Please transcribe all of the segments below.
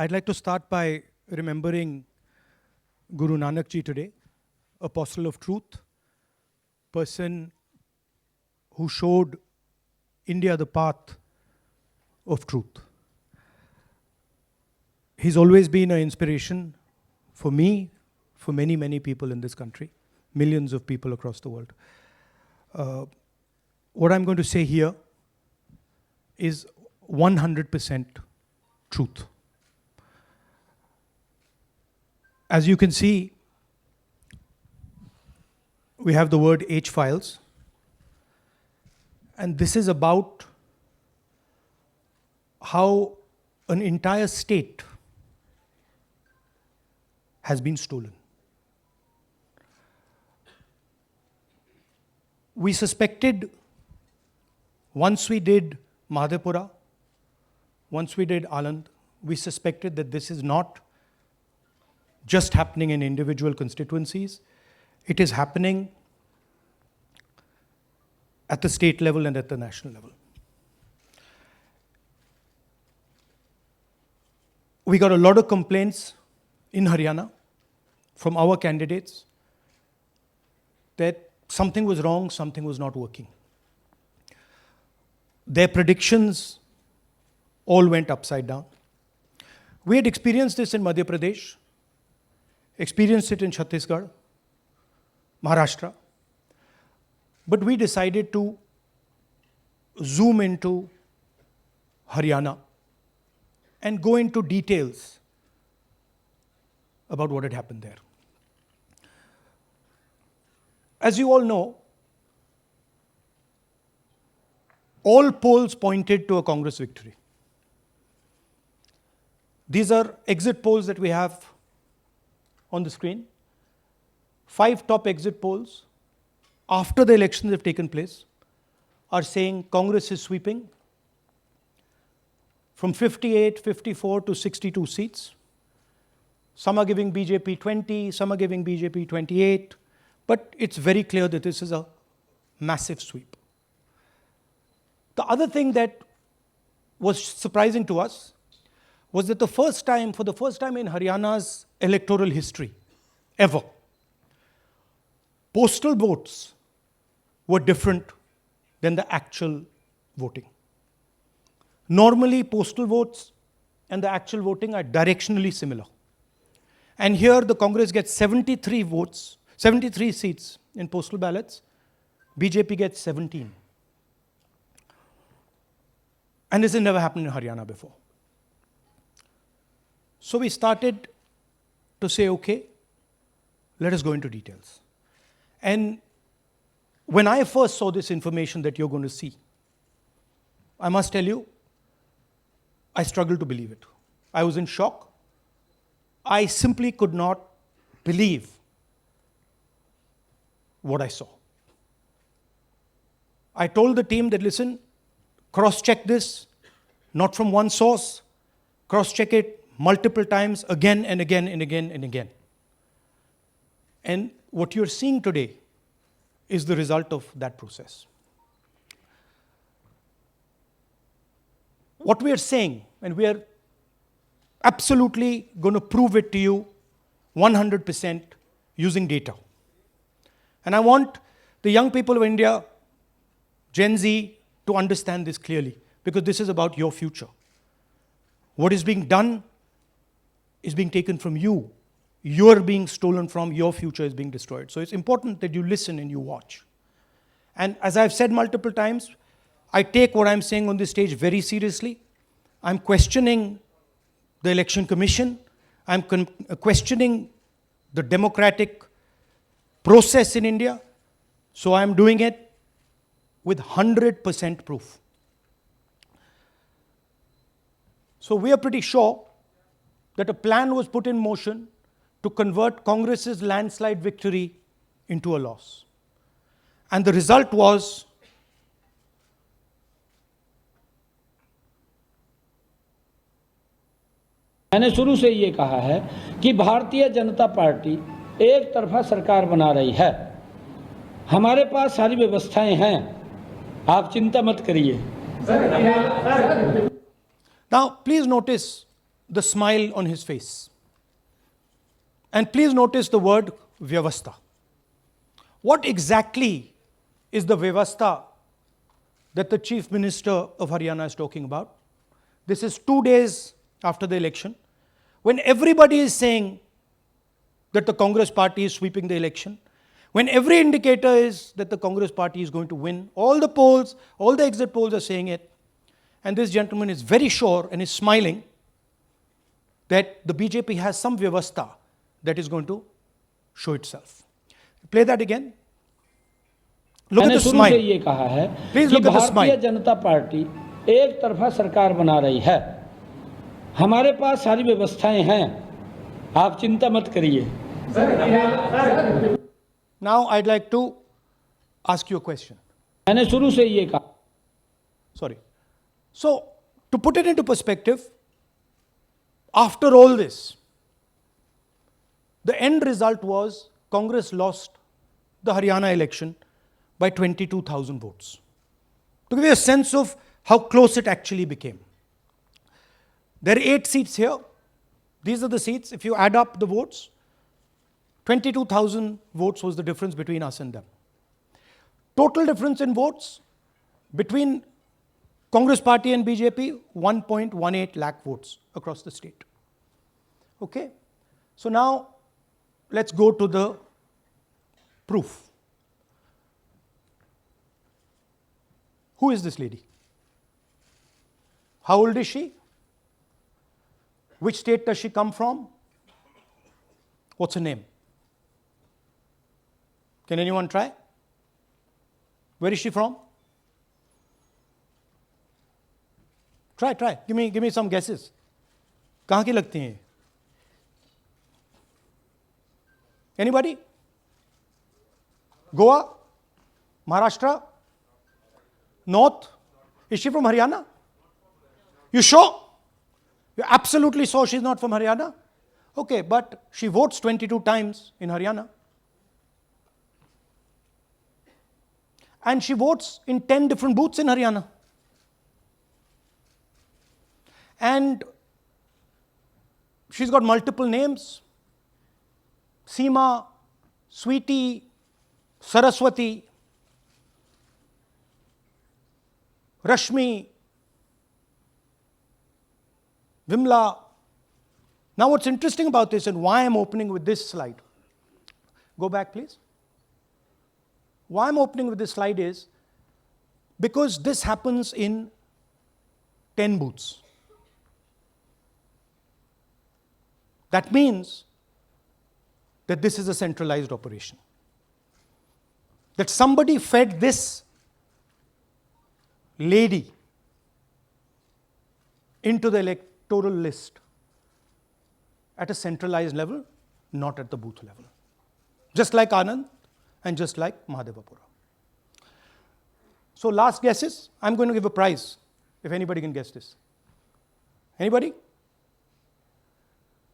I'd like to start by remembering Guru Nanak Ji today, apostle of truth, person who showed India the path of truth. He's always been an inspiration for me, for many, many people in this country, millions of people across the world. What I'm going to say here is 100% truth. As you can see, we have the word H files, and this is about how an entire state has been stolen. We suspected, once we did Madhepura, once we did Aland, we suspected that this is not just happening in individual constituencies, it is happening at the state level and at the national level. We got a lot of complaints in Haryana from our candidates that something was wrong, something was not working. Their predictions all went upside down. We had experienced this in Madhya Pradesh, experienced it in Chhattisgarh, Maharashtra, but we decided to zoom into Haryana and go into details about what had happened there. As you all know, all polls pointed to a Congress victory. These are exit polls that we have on the screen. 5 top exit polls after the elections have taken place are saying Congress is sweeping from 58, 54 to 62 seats. Some are giving BJP 20, some are giving BJP 28, but it's very clear that this is a massive sweep. The other thing that was surprising to us was that for the first time in Haryana's electoral history, ever, postal votes were different than the actual voting. Normally, postal votes and the actual voting are directionally similar. And here the Congress gets 73 votes, 73 seats in postal ballots, BJP gets 17. And this has never happened in Haryana before. So we started to say, okay, let us go into details. And when I first saw this information that you're going to see, I must tell you, I struggled to believe it. I was in shock. I simply could not believe what I saw. I told the team that, listen, cross-check this, not from one source, cross-check it multiple times, again and again and again and again. And what you're seeing today is the result of that process. What we are saying, and we are absolutely going to prove it to you 100% using data. And I want the young people of India, Gen Z, to understand this clearly, because this is about your future. What is being done is being taken from you. You're being stolen from, your future is being destroyed. So it's important that you listen and you watch. And as I've said multiple times, I take what I'm saying on this stage very seriously. I'm questioning the Election Commission. I'm questioning the democratic process in India. So I'm doing it with 100% proof. So we are pretty sure that a plan was put in motion to convert Congress's landslide victory into a loss. And the result was मैंने शुरू से ये कहा है कि Bharatiya Janata party एक तरफा सरकार बना रही है। हमारे पास सारी व्यवस्थाएं हैं, आप चिंता मत करिए। Now, please notice the smile on his face. And please notice the word Vyavastha. What exactly is the Vyavastha that the Chief Minister of Haryana is talking about? This is 2 days after the election, when everybody is saying that the Congress party is sweeping the election, when every indicator is that the Congress party is going to win, all the polls, all the exit polls are saying it, and this gentleman is very sure and is smiling that the BJP has some Vyavastha that is going to show itself. Play that again. Look at मैंने the शुरू से smile. ये कहा है Please कि look at the भारतीय smile. जनता party एक तरफा सरकार बना रही है। हमारे पास सारी व्यवस्थाएं हैं, आप चिंता मत करिए। Now I'd like to ask you a question. मैंने शुरू से ये कहा। Sorry. So, to put it into perspective, after all this, the end result was Congress lost the Haryana election by 22,000 votes. To give you a sense of how close it actually became. There are 8 seats here. These are the seats. If you add up the votes, 22,000 votes was the difference between us and them. Total difference in votes between Congress party and BJP, 1.18 lakh votes across the state. Okay? So now, let's go to the proof. Who is this lady? How old is she? Which state does she come from? What's her name? Can anyone try? Where is she from? Try. Give me some guesses. कहाँ की लगती हैं? Anybody? Goa? Maharashtra? North? Is she from Haryana? You sure? You're absolutely sure she's not from Haryana? Okay, but she votes 22 times in Haryana. And she votes in 10 different booths in Haryana. And she's got multiple names. Seema, Sweetie, Saraswati, Rashmi, Vimla. Now what's interesting about this and why I'm opening with this slide. Go back please. Why I'm opening with this slide is because this happens in 10 booths. That means that this is a centralized operation. That somebody fed this lady into the electoral list at a centralized level, not at the booth level. Just like Anand and just like Mahadevapura. So last guesses, I'm going to give a prize if anybody can guess this. Anybody?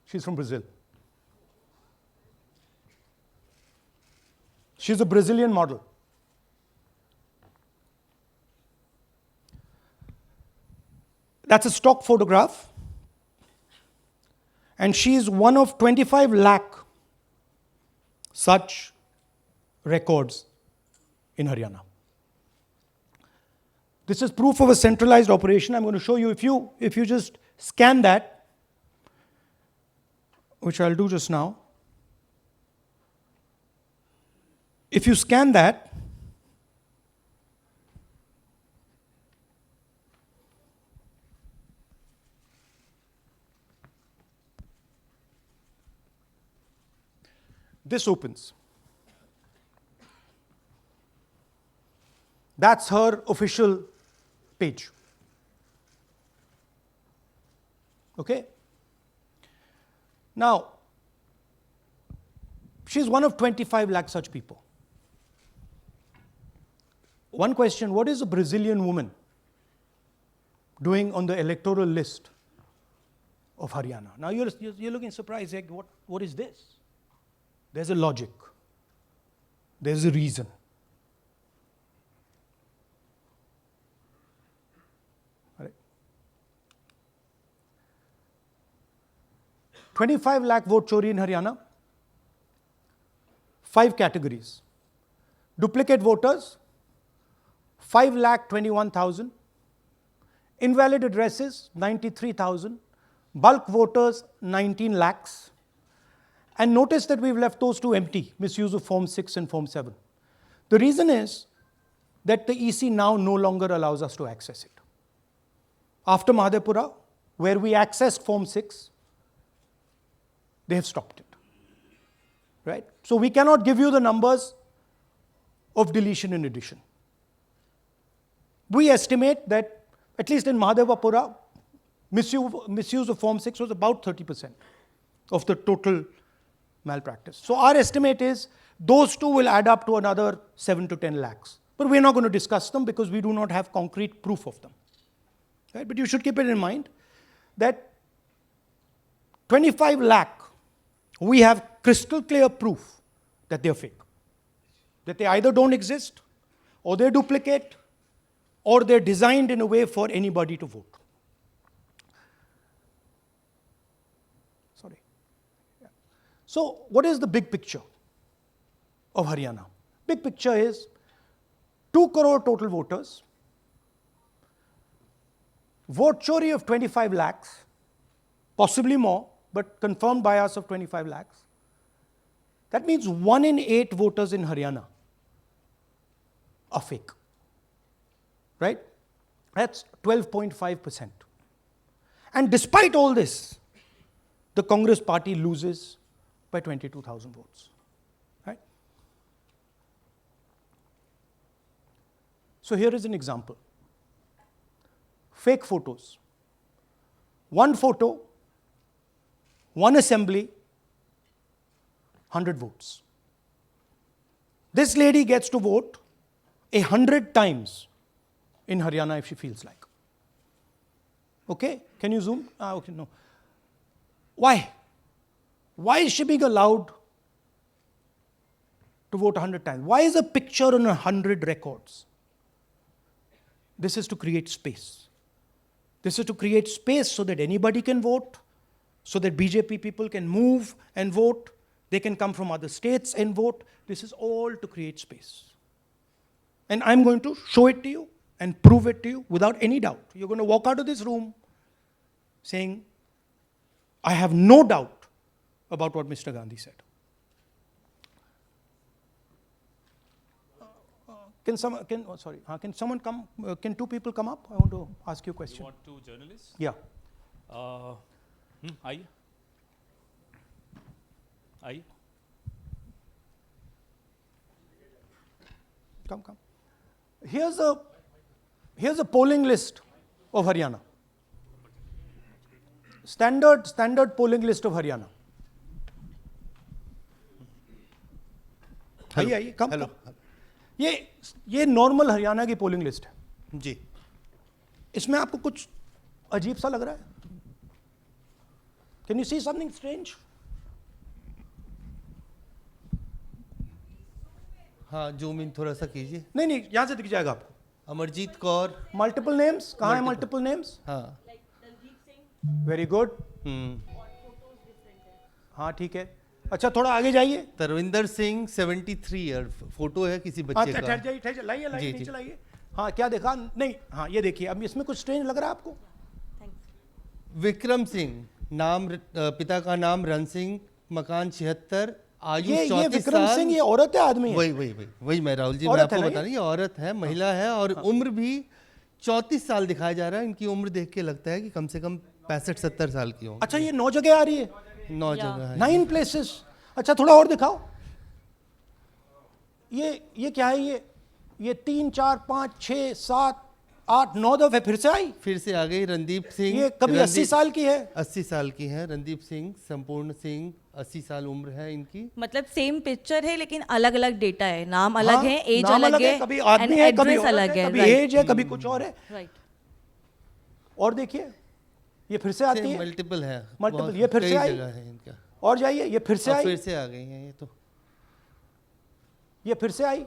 She's from Brazil. She's a Brazilian model. That's a stock photograph. And she's one of 25 lakh such records in Haryana. This is proof of a centralized operation. I'm going to show you, if you just scan that, which I'll do just now. If you scan that, this opens. That's her official page. Okay? Now, she's one of 25 lakh such people. One question, what is a Brazilian woman doing on the electoral list of Haryana? Now you're looking surprised, like what is this? There's a logic. There's a reason. All right. 25 lakh vote chori in Haryana. 5 categories. Duplicate voters, 5,21,000. Invalid addresses, 93,000. Bulk voters, 19 lakhs. And notice that we've left those two empty, misuse of Form 6 and Form 7. The reason is that the EC now no longer allows us to access it. After Madhepura, where we accessed Form 6, they have stopped it. Right? So we cannot give you the numbers of deletion and addition. We estimate that, at least in Mahadevapura, misuse of Form 6 was about 30% of the total malpractice. So our estimate is those two will add up to another 7 to 10 lakhs. But we're not going to discuss them because we do not have concrete proof of them. Right? But you should keep it in mind that 25 lakh, we have crystal clear proof that they're fake. That they either don't exist, or they're duplicate, or they're designed in a way for anybody to vote. Sorry. Yeah. So what is the big picture of Haryana? Big picture is 2 crore total voters, vote chori of 25 lakhs, possibly more, but confirmed by us of 25 lakhs. That means 1 in 8 voters in Haryana are fake. Right? That's 12.5%. And despite all this, the Congress party loses by 22,000 votes. Right? So here is an example. Fake photos. One photo, one assembly, 100 votes. This lady gets to vote 100 times in Haryana if she feels like. Okay? Can you zoom? Okay, no. Why? Why is she being allowed to vote 100 times? Why is a picture on 100 records? This is to create space. This is to create space so that anybody can vote, so that BJP people can move and vote. They can come from other states and vote. This is all to create space. And I'm going to show it to you and prove it to you without any doubt. You're going to walk out of this room saying, I have no doubt about what Mr. Gandhi said. Can someone come? Can 2 people come up? I want to ask you a question. You want 2 journalists? Yeah. Aye. Aye. Come. Here's a polling list of Haryana. Standard polling list of Haryana. आइए come hello ये normal Haryana की polling list है जी। इसमें आपको कुछ अजीब सा लग रहा है? Can you see something strange? हाँ, जूम इन थोड़ा सा कीजिए। नहीं यहां से दिख जाएगा आपको। अमरजीत कौर, मल्टीपल नेम्स कहाँ है? मल्टीपल नेम्स, हाँ। Very good. हाँ ठीक है। अच्छा थोड़ा आगे जाइए। तरविंदर सिंह 73 ईयर, फोटो है किसी बच्चे का। ठहर जाइए लाइए जी, नीचे जी। लाइए। हाँ क्या देखा? नहीं हाँ ये देखिए, अब इसमें कुछ स्ट्रेंज लग रहा है आपको? विक्रम सिंह, नाम पिता का नाम रन सिंह, मकान 76, आयु 34 साल। ये विक्रम सिंह ये औरत है आदमी है? वही मैं राहुल जी, मैं औरत है आपको ना बता रही, ये औरत है, महिला है, और उम्र भी 34 साल दिखाया जा रहा है। इनकी उम्र देख के लगता है कि कम से कम 65-70 साल की होगी। अच्छा ये 9 जगह आ रही है? 9 जगह है। 9 प्लेसेस। अच्छा थोड़ा और दिखाओ। ये क्या है? ये 3 4 5 6 7 8 9 दफे फिर से आई। फिर से आ गई। रणदीप सिंह, ये कभी 80 साल की है? 80 साल की है। रणदीप सिंह, संपूर्ण सिंह, 80 साल उम्र है इनकी। मतलब सेम पिक्चर है लेकिन अलग अलग डेटा है, नाम अलग है, एज नाम अलग है, कभी आदमी है, कभी औरत अलग है, है, कभी right. एज है, कभी कुछ और है। राइट। और देखिए ये फिर से आती है। मल्टीपल है, मल्टीपल। ये फिर से आई। जगह है इनका। और जाइए, ये फिर से आई। फिर से आ गई हैं ये तो। ये फिर से आई।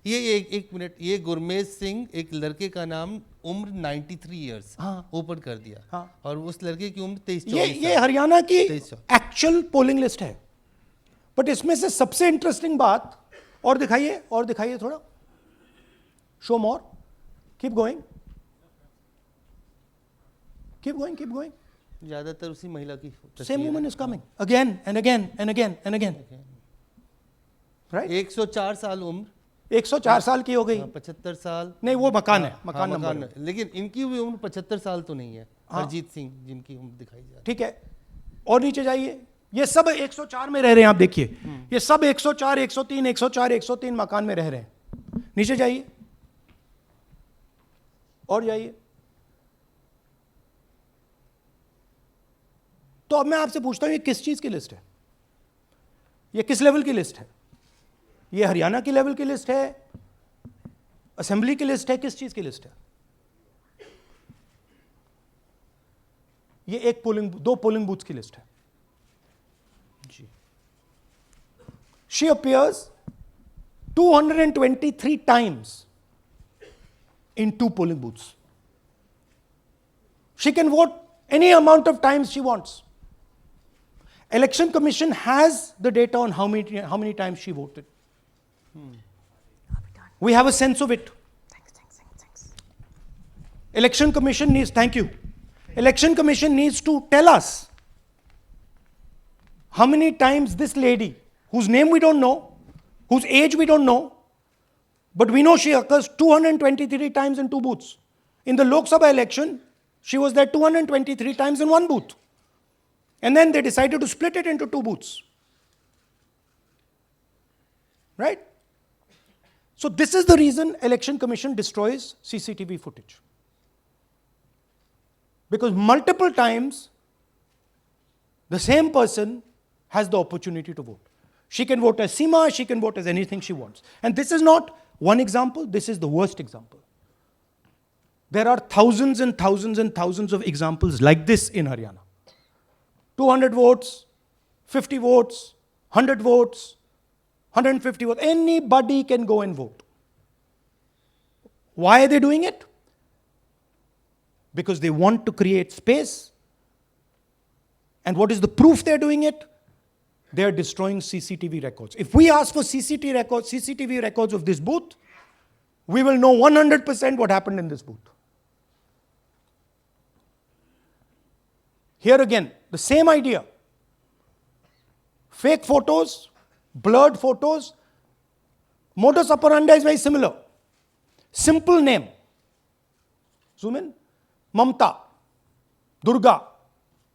ये एक मिनट, ये गुरमेज सिंह, एक लड़के का नाम, उम्र 93 इयर्स हाँ। ऊपर कर दिया। हाँ। और उस लड़के की उम्र 23 ये हरियाणा की 23 एक्चुअल पोलिंग लिस्ट है। बट इसमें से सबसे इंटरेस्टिंग बात, और दिखाइए थोड़ा, शो मोर, कीप गोइंग, ज्यादातर उसी महिला की same woman is coming again and again and again and again, right? 104 साल उम्र, 104 साल की हो गई। 75 साल, नहीं, वो मकान है, हाँ, मकान नंबर मकान है। लेकिन इनकी भी उम्र 75 साल तो नहीं है। हाँ। हरजीत सिंह जिनकी उम्र दिखाई जा रही ठीक है। और नीचे जाइए, ये सब 104 में रह रहे हैं, आप देखिए, ये सब 104, 103, 104, 103 मकान में रह रहे हैं। नीचे जाइए और जाइए। तो अब मैं आपसे पूछता हूं, ये किस चीज की लिस्ट है? ये किस लेवल की लिस्ट है? ये हरियाणा की लेवल की लिस्ट है, असेंबली की लिस्ट है, किस चीज की लिस्ट है? ये दो पोलिंग बूथ्स की लिस्ट है जी। She appears 223 times in 2 polling booths. She can vote any amount of times she wants. Election Commission has the data on how many times she voted. We have a sense of it. Election Commission needs, thank you. Election Commission needs to tell us how many times this lady, whose name we don't know, whose age we don't know, but we know she occurs 223 times in 2 booths. In the Lok Sabha election, she was there 223 times in 1 booth. And then they decided to split it into 2 booths. Right? So this is the reason Election Commission destroys CCTV footage. Because multiple times, the same person has the opportunity to vote. She can vote as Seema, she can vote as anything she wants. And this is not one example, this is the worst example. There are thousands and thousands and thousands of examples like this in Haryana. 200 votes, 50 votes, 100 votes, 150 votes. Anybody can go and vote. Why are they doing it? Because they want to create space. And what is the proof they're doing it? They are destroying CCTV records. If we ask for CCTV records of this booth, we will know 100% what happened in this booth. Here again, the same idea. Fake photos, blurred photos. Modus operandi is very similar. Simple name. Zoom in. Mamta, Durga,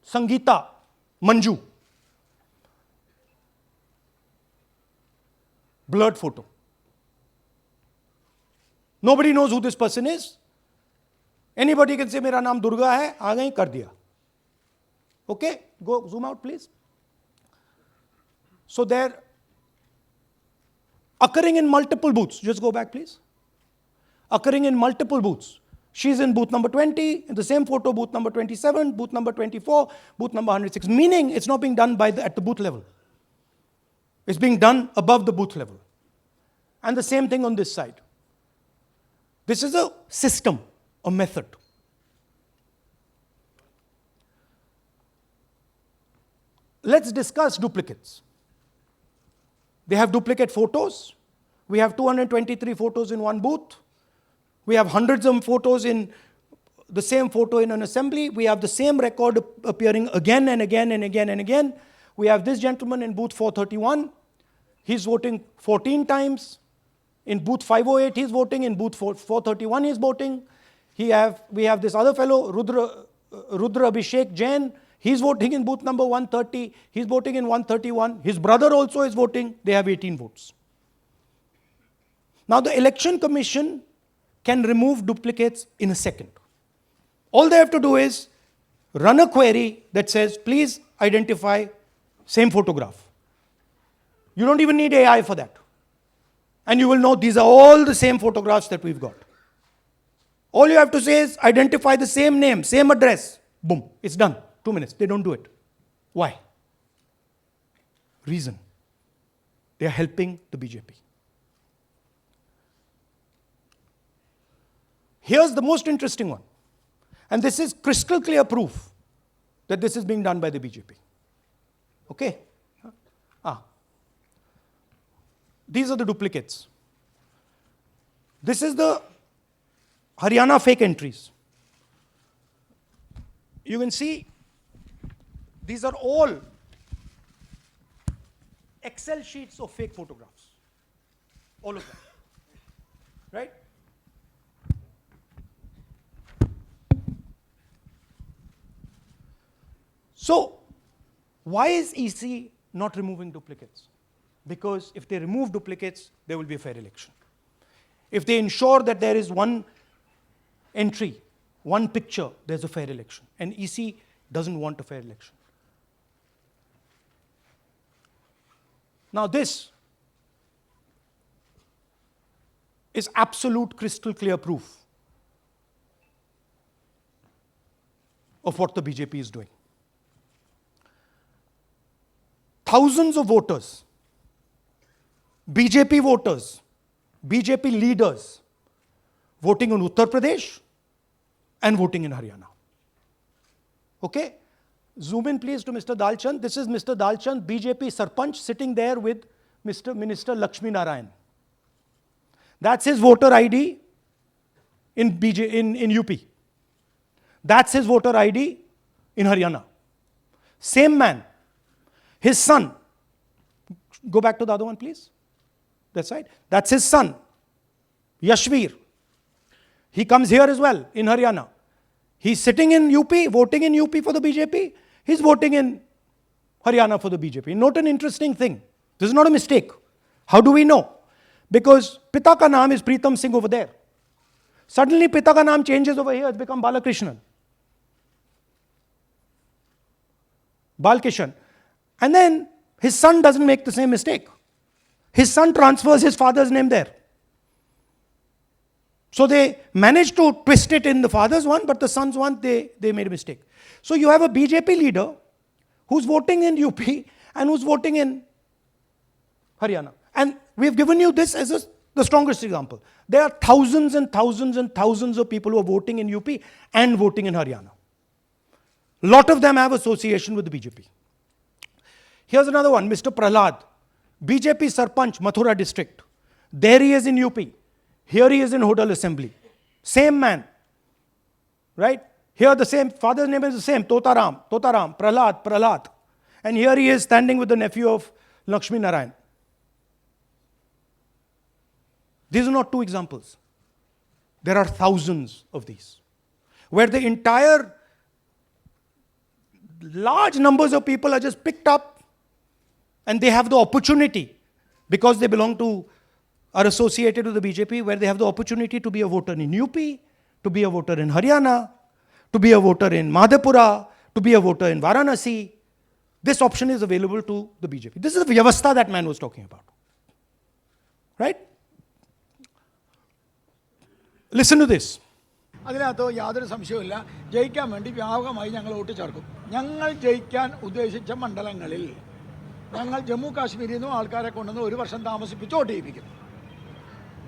Sangeeta, Manju. Blurred photo. Nobody knows who this person is. Anybody can say, मेरा नाम दुर्गा है, आ गई, कर दिया. Okay, go zoom out please. So they're occurring in multiple booths. Just go back please. Occurring in multiple booths. She's in booth number 20, in the same photo, booth number 27, booth number 24, booth number 106. Meaning it's not being done at the booth level. It's being done above the booth level. And the same thing on this side. This is a system, a method. Let's discuss duplicates. They have duplicate photos. We have 223 photos in 1 booth. We have hundreds of photos in the same photo in an assembly. We have the same record appearing again and again and again and again. We have this gentleman in booth 431. He's voting 14 times. In booth 508, he's voting. In booth 431, he's voting. We have this other fellow, Rudra Abhishek Jain. He's voting in booth number 130. He's voting in 131. His brother also is voting. They have 18 votes. Now the Election Commission can remove duplicates in a second. All they have to do is run a query that says, please identify same photograph. You don't even need AI for that. And you will know these are all the same photographs that we've got. All you have to say is identify the same name, same address. Boom, it's done. 2 minutes. They don't do it. Why? Reason. They are helping the BJP. Here's the most interesting one. And this is crystal clear proof that this is being done by the BJP. Okay? These are the duplicates. This is the Haryana fake entries. You can see these are all Excel sheets of fake photographs. All of them. Right? So, why is EC not removing duplicates? Because if they remove duplicates, there will be a fair election. If they ensure that there is one entry, one picture, there's a fair election. And EC doesn't want a fair election. Now this is absolute crystal clear proof of what the BJP is doing. Thousands of voters, BJP voters, BJP leaders voting in Uttar Pradesh and voting in Haryana. Okay? Zoom in please to Mr. Dalchand. This is Mr. Dalchand, BJP Sarpanch, sitting there with Mr. Minister Lakshmi Narayan. That's his voter ID in UP. That's his voter ID in Haryana. Same man. His son. Go back to the other one, please. That's right. That's his son, Yashveer. He comes here as well in Haryana. He's sitting in UP, voting in UP for the BJP. He's voting in Haryana for the BJP. Note an interesting thing. This is not a mistake. How do we know? Because Pita ka naam is Pritam Singh over there. Suddenly Pita ka naam changes over here. It's become Balakrishnan. Balkishan. And then his son doesn't make the same mistake. His son transfers his father's name there. So they managed to twist it in the father's one, but the son's one, they made a mistake. So you have a BJP leader who's voting in UP and who's voting in Haryana. And we've given you this as the strongest example. There are thousands and thousands and thousands of people who are voting in UP and voting in Haryana. A lot of them have association with the BJP. Here's another one, Mr. Prahlad, BJP Sarpanch, Mathura district. There he is in UP. Here he is in Hodal Assembly. Same man. Right? Here the same, father's name is the same, Totaram, Prahlad. And here he is standing with the nephew of Lakshmi Narayan. These are not two examples. There are thousands of these. Where the entire large numbers of people are just picked up and they have the opportunity, because they belong to, are associated with the BJP, where they have the opportunity to be a voter in UP, to be a voter in Haryana, to be a voter in Madhepura, to be a voter in Varanasi. This option is available to the BJP. This is the Vyavastha that man was talking about. Right? Listen to this. അതിനകത്ത് യാതൊരു സംശയവുമില്ല. ജയിക്കാൻ വേണ്ടി വ്യാപകമായി ഞങ്ങൾ vote ചേർക്കും. ഞങ്ങൾ ജയിക്കാൻ ഉദ്ദേശിച്ച മണ്ഡലങ്ങളിൽ ഞങ്ങൾ ജമ്മു കാശ്മീരിൽ നിന്നും ആൾക്കാരെ കൊണ്ടുവന്ന് ഒരു വർഷം താമസിപ്പിച്ച് വോട്ട് ചെയ്യിപ്പിക്കും.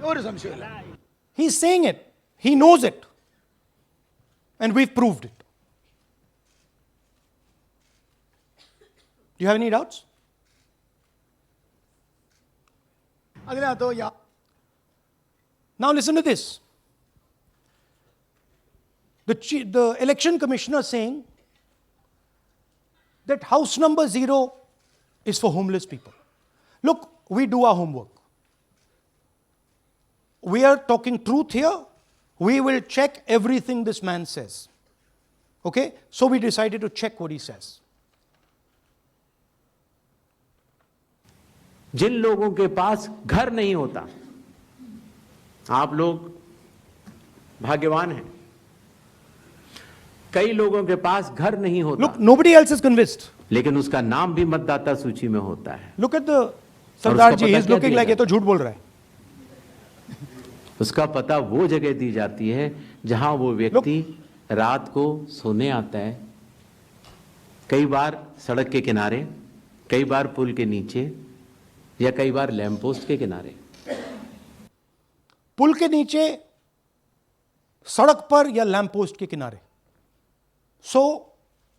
ഒരു സംശയവുമില്ല. He's saying it. He knows it. And we've proved it. Do you have any doubts? അതിനകത്ത് Now listen to this. The election commissioner saying that house number 0 is for homeless people. Look, we do our homework. We are talking truth here. We will check everything this man says. Okay? So we decided to check what he says. जिन लोगों के पास घर नहीं होता, आप लोग भाग्यवान हैं. कई लोगों के पास घर नहीं होता. Look, nobody else is convinced. लेकिन उसका नाम भी मतदाता सूची में होता है. Look at the Sardar ji. He's looking like ये तो झूठ बोल रहा है. उसका पता वो जगह दी जाती है जहां वो व्यक्ति रात को सोने आता है. कई बार सड़क के किनारे, कई बार पुल के नीचे, या कई बार लैंप पोस्ट के किनारे. पुल के नीचे, सड़क पर या लैम्प पोस्ट के किनारे. So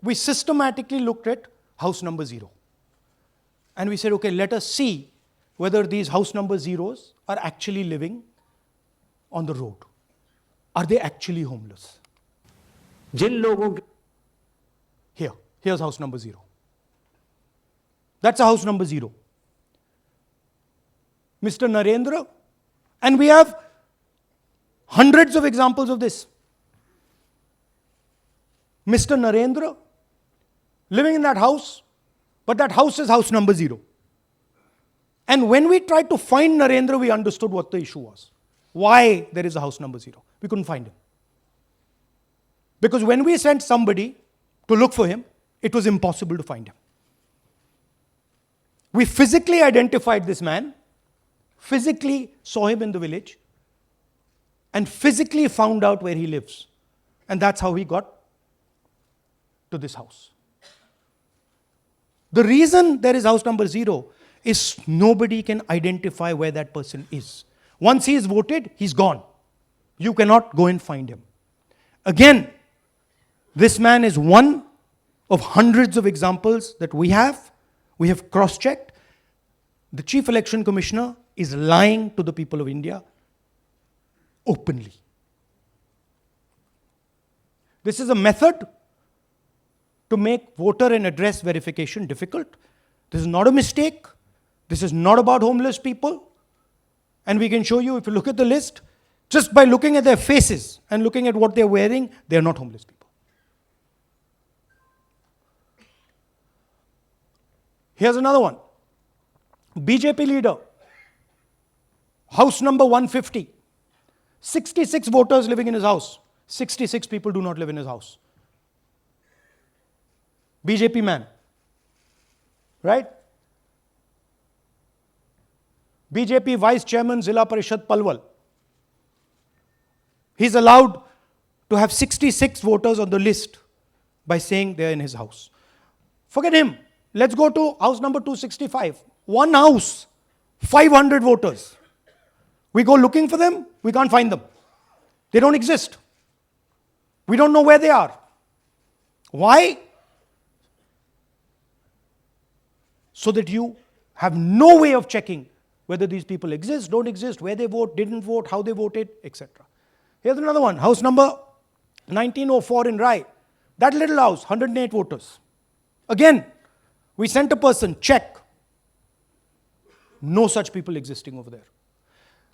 we systematically looked at house number 0. And we said, okay, let us see whether these house number zeros are actually living on the road. Are they actually homeless? जिन लोगों के Here's house number 0. That's a house number 0. Mr. Narendra, and we have hundreds of examples of this. Mr. Narendra living in that house, but that house is house number 0. And when we tried to find Narendra, we understood what the issue was. Why there is a house number 0. We couldn't find him. Because when we sent somebody to look for him, it was impossible to find him. We physically identified this man, physically saw him in the village, and physically found out where he lives. And that's how we got to this house. The reason there is house number 0 is nobody can identify where that person is. Once he is voted, he's gone. You cannot go and find him. Again, this man is one of hundreds of examples that we have. We have cross-checked. The Chief Election Commissioner is lying to the people of India openly. This is a method to make voter and address verification difficult. This is not a mistake. This is not about homeless people. And we can show you, if you look at the list, just by looking at their faces and looking at what they're wearing, they're not homeless people. Here's another one. BJP leader, house number 150. 66 voters living in his house. 66 people do not live in his house. BJP man. Right? BJP Vice Chairman Zilla Parishad Palwal. He's allowed to have 66 voters on the list by saying they're in his house. Forget him. Let's go to house number 265. One house, 500 voters. We go looking for them, we can't find them. They don't exist. We don't know where they are. Why? So that you have no way of checking whether these people exist, don't exist, where they vote, didn't vote, how they voted, etc. Here's another one, house number 1904 in Rai. That little house, 108 voters. Again, we sent a person, check. No such people existing over there.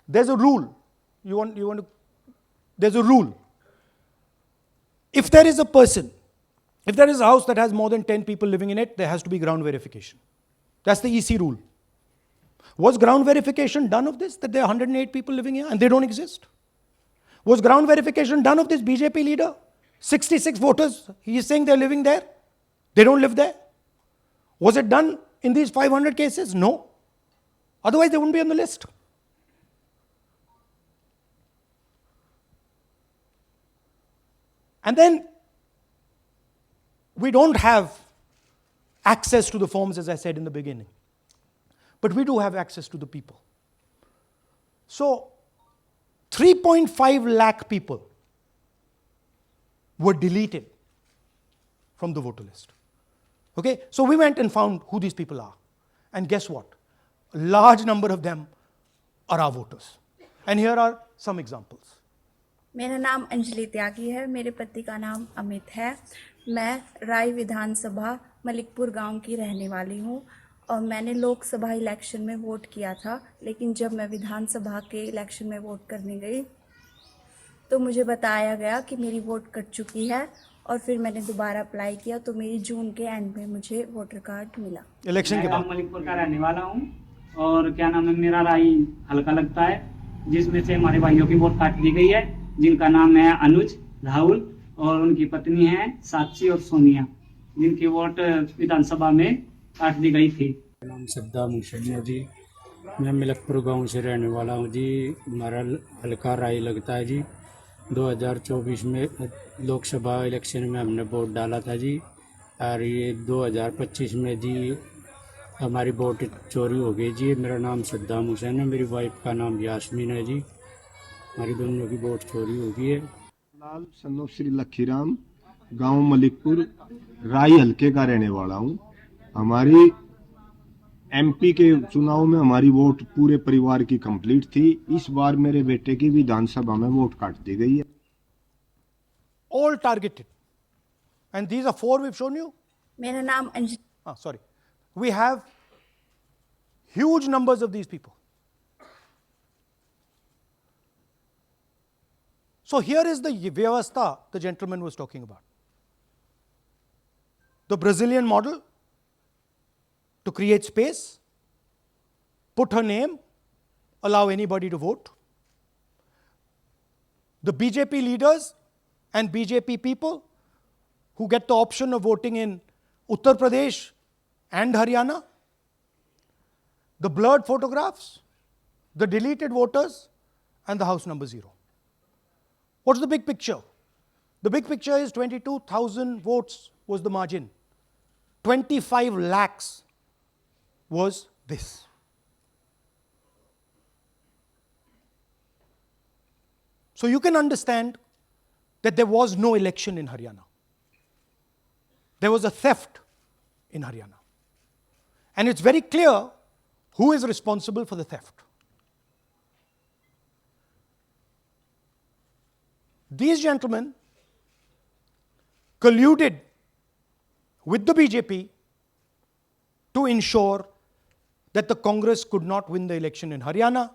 There's a rule. There's a rule. If there is a person, if there is a house that has more than 10 people living in it, there has to be ground verification. That's the EC rule. Was ground verification done of this, that there are 108 people living here and they don't exist? Was ground verification done of this BJP leader? 66 voters, he is saying they're living there. They don't live there. Was it done in these 500 cases? No. Otherwise, they wouldn't be on the list. And then, we don't have access to the forms, as I said in the beginning. But we do have access to the people. So, 3.5 lakh people were deleted from the voter list. Okay, so we went and found who these people are. And guess what? A large number of them are our voters. And here are some examples. मेरा नाम अंजलि त्यागी है, मेरे पति का नाम अमित है। मैं राय विधानसभा मलिकपुर गांव की रहने वाली हूं और मैंने लोकसभा इलेक्शन में वोट किया था, लेकिन जब मैं विधानसभा के इलेक्शन में वोट करने गई तो मुझे बताया गया कि मेरी वोट कट चुकी है और फिर मैंने दोबारा अप्लाई किया तो मेरी जून के एंड में मुझे वोटर कार्ड मिला। इलेक्शन के बाद मलिकपुर का रहने वाला हूँ और क्या नाम है, मेरा राय हल्का लगता है, जिसमें से हमारे भाइयों की वोट काट दी गई है, जिनका नाम है अनुज, राहुल और उनकी पत्नी है साक्षी और सोनिया, जिनकी वोट विधानसभा में काट दी गई थी। नाम सद्दाम हुसैन है जी, मैं मलिकपुर गांव से रहने वाला हूं जी। हमारा हल्का राय लगता है जी। 2024 में लोकसभा इलेक्शन में हमने वोट डाला था जी, और ये 2025 में जी हमारी वोट चोरी हो गई जी। मेरा नाम सद्दाम हुसैन है, मेरी वाइफ का नाम यास्मीन है जी। हमारी दोनों की वोट चोरी हो गई है। लाल सन्नो श्री लखीराम, गांव मलिकपुर, राई हलके का रहने वाला हूं। हमारी एमपी के चुनाव में हमारी वोट पूरे परिवार की कंप्लीट थी। इस बार मेरे बेटे की विधानसभा में वोट काट दी गई है। All targeted. And these are 4 we've shown you. मेरा नाम Anjali Sorry. We have huge numbers of these people. So here is the vyavastha the gentleman was talking about. The Brazilian model to create space, put her name, allow anybody to vote. The BJP leaders and BJP people who get the option of voting in Uttar Pradesh and Haryana, the blurred photographs, the deleted voters, and the house number 0. What's the big picture? The big picture is 22,000 votes was the margin. 25 lakhs was this. So you can understand that there was no election in Haryana. There was a theft in Haryana. And it's very clear who is responsible for the theft. These gentlemen colluded with the BJP to ensure that the Congress could not win the election in Haryana.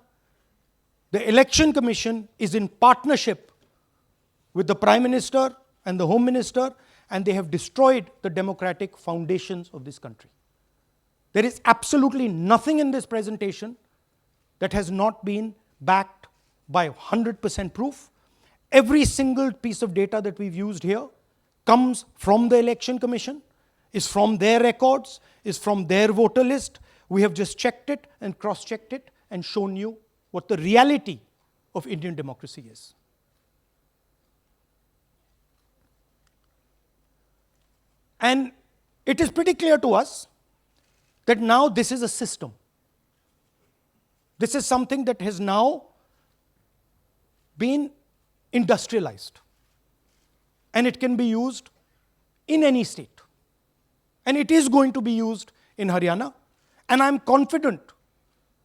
The Election Commission is in partnership with the Prime Minister and the Home Minister, and they have destroyed the democratic foundations of this country. There is absolutely nothing in this presentation that has not been backed by 100% proof. Every single piece of data that we've used here comes from the Election Commission, is from their records, is from their voter list. We have just checked it and cross-checked it and shown you what the reality of Indian democracy is. And it is pretty clear to us that now this is a system. This is something that has now been industrialized. And it can be used in any state. And it is going to be used in Haryana. And I'm confident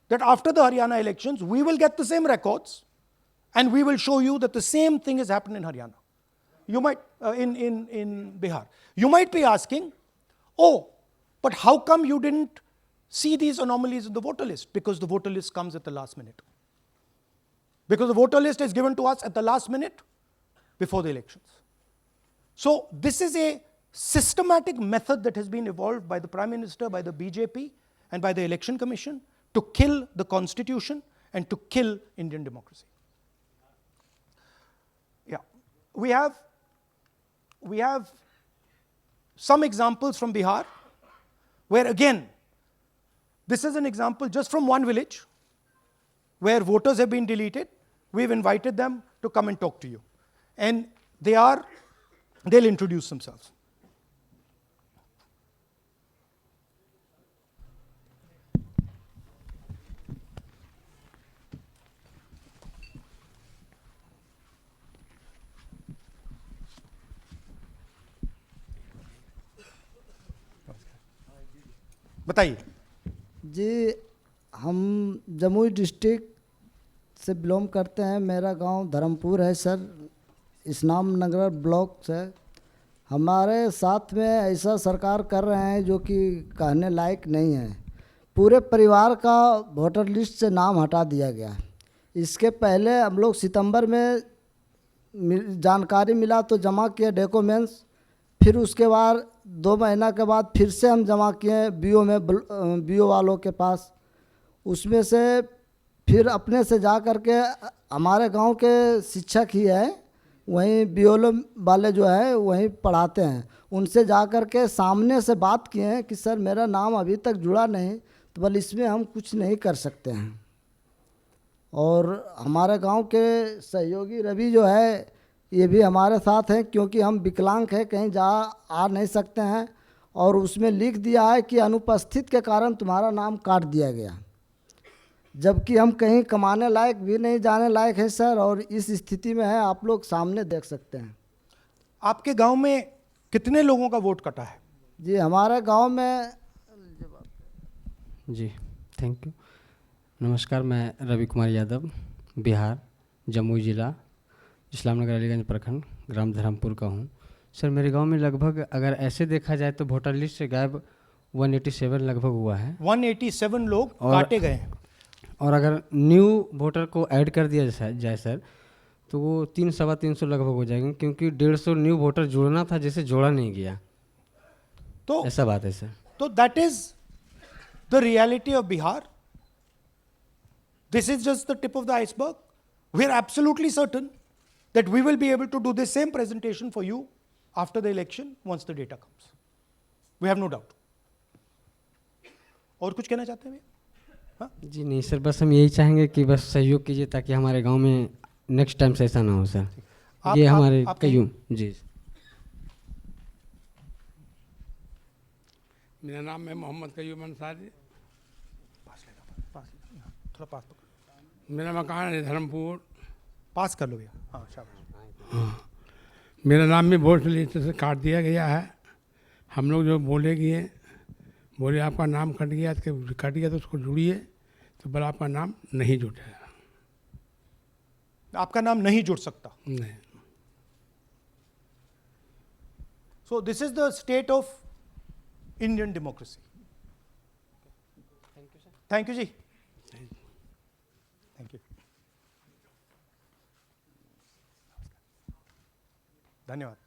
that after the Haryana elections, we will get the same records and we will show you that the same thing has happened in Haryana. You might, in Bihar. You might be asking, oh, but how come you didn't see these anomalies in the voter list? Because the voter list comes at the last minute. Because the voter list is given to us at the last minute before the elections. So this is a systematic method that has been evolved by the Prime Minister, by the BJP, and by the Election Commission to kill the Constitution and to kill Indian democracy. Yeah, we have some examples from Bihar, where again, this is an example just from one village, where voters have been deleted. We've invited them to come and talk to you. And they'll introduce themselves. बताइए जी। हम Jamui district से belong करते हैं। मेरा गांव धर्मपुर है sir, इस्लाम नगर block से। हमारे साथ में ऐसा सरकार कर रहे हैं जो कि कहने लायक नहीं है। पूरे परिवार का वोटर लिस्ट से नाम हटा दिया गया। इसके पहले हम लोग सितंबर में जानकारी मिला तो जमा किए डॉक्यूमेंट्स, फिर उसके बाद 2 महीना के बाद फिर से हम जमा किए बीओ वालों के पास। उसमें से फिर अपने से जा कर के हमारे गांव के शिक्षक ही हैं, वहीं बीओ वाले जो है वहीं पढ़ाते हैं, उनसे जा कर के सामने से बात किए हैं कि सर मेरा नाम अभी तक जुड़ा नहीं, तो बोले इसमें हम कुछ नहीं कर सकते हैं। और हमारे गांव के सहयोगी रवि जो है ये भी हमारे साथ हैं, क्योंकि हम विकलांग हैं, कहीं आ नहीं सकते हैं। और उसमें लिख दिया है कि अनुपस्थित के कारण तुम्हारा नाम काट दिया गया। जबकि हम कहीं कमाने लायक भी नहीं जाने लायक है सर, और इस स्थिति में है, आप लोग सामने देख सकते हैं। आपके गांव में कितने लोगों का वोट कटा है? जी हमारे गांव में जी थैंक यू। नमस्कार, मैं रवि कुमार यादव, बिहार, जमुई जिला, इस्लामनगर अलीगंज प्रखंड, ग्राम धरमपुर का हूँ। सर मेरे गांव में लगभग अगर ऐसे देखा जाए तो वोटर लिस्ट से गायब 187 लगभग हुआ है। 187 लोग काटे गए हैं। और अगर न्यू वोटर को ऐड कर दिया जाए सर, तो वो 300-325 लगभग हो जाएंगे, क्योंकि 150 न्यू वोटर जोड़ना था जिसे जोड़ा नहीं गया। तो ऐसा बात है सर। तो that is the reality of Bihar. This is just the tip of the iceberg. We are absolutely certain that we will be able to do the same presentation for you after the election once the data comes. We have no doubt. और कुछ कहना चाहते हैं भैया? जी नहीं sir, बस हम यही चाहेंगे कि बस सहयोग कीजिए ताकि हमारे गांव में नेक्स्ट टाइम से ऐसा ना हो सर। ये हमारे कयूम जी। मेरा नाम है मोहम्मद कयूम अंसारी। थोड़ा पास मेरा मकान है धर्मपुर। पास कर लो भैया। हाँ शाबाश। हाँ, मेरा नाम भी वोट लिस्ट से काट दिया गया है। हम लोग जो बोले आपका नाम कट गया तो उसको जुड़िए, तो बोला आपका नाम नहीं जुटा है। आपका नाम नहीं जुड़ सकता। नहीं। So this is the state of Indian democracy. Thank you, sir. Thank you, ji. Thank you. धन्यवाद।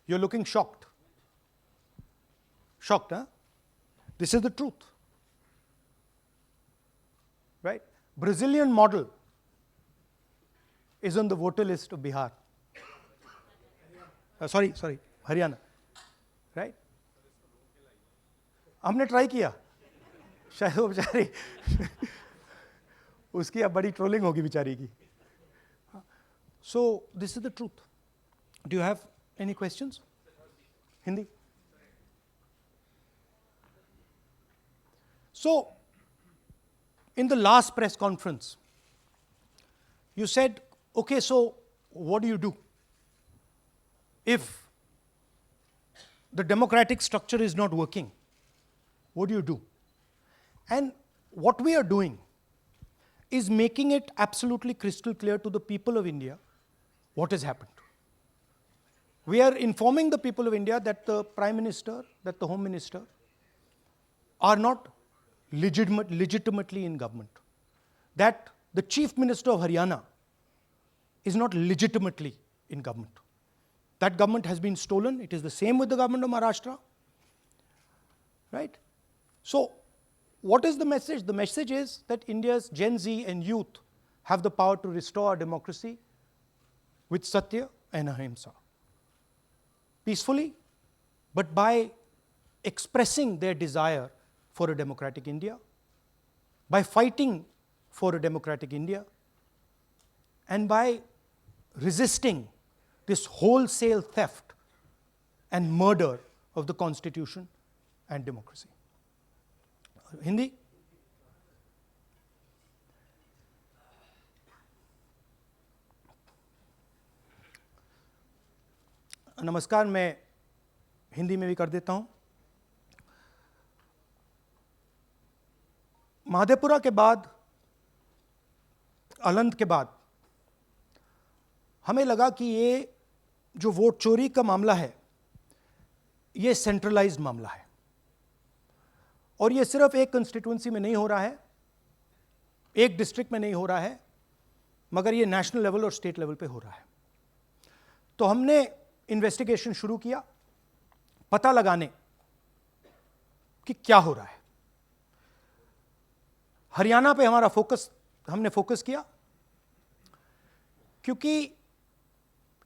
You're looking shocked. Shocked, huh? This is the truth. Right? Brazilian model is on the voter list of Bihar. Sorry, Haryana. Right? हमने try किया, शायद वो बेचारी उसकी अब बड़ी trolling होगी बेचारी की. So this is the truth. Do you have any questions? Hindi? So, in the last press conference, you said, okay, so what do you do? If the democratic structure is not working, what do you do? And what we are doing is making it absolutely crystal clear to the people of India what has happened. We are informing the people of India that the Prime Minister, that the Home Minister are not legitimately in government. That the Chief Minister of Haryana is not legitimately in government. That government has been stolen. It is the same with the government of Maharashtra. Right? So, what is the message? The message is that India's Gen Z and youth have the power to restore our democracy with Satya and Ahimsa. Peacefully, but by expressing their desire for a democratic India, by fighting for a democratic India, and by resisting this wholesale theft and murder of the Constitution and democracy. Hindi? नमस्कार, मैं हिंदी में भी कर देता हूँ। महादेपुरा के बाद, अलंद के बाद हमें लगा कि ये जो वोट चोरी का मामला है, ये सेंट्रलाइज्ड मामला है और ये सिर्फ एक कंस्टिट्यूंसी में नहीं हो रहा है, एक डिस्ट्रिक्ट में नहीं हो रहा है, मगर ये नेशनल लेवल और स्टेट लेवल पे हो रहा है। तो हमने इन्वेस्टिगेशन शुरू किया, पता लगाने कि क्या हो रहा है। हरियाणा पे हमने फोकस किया क्योंकि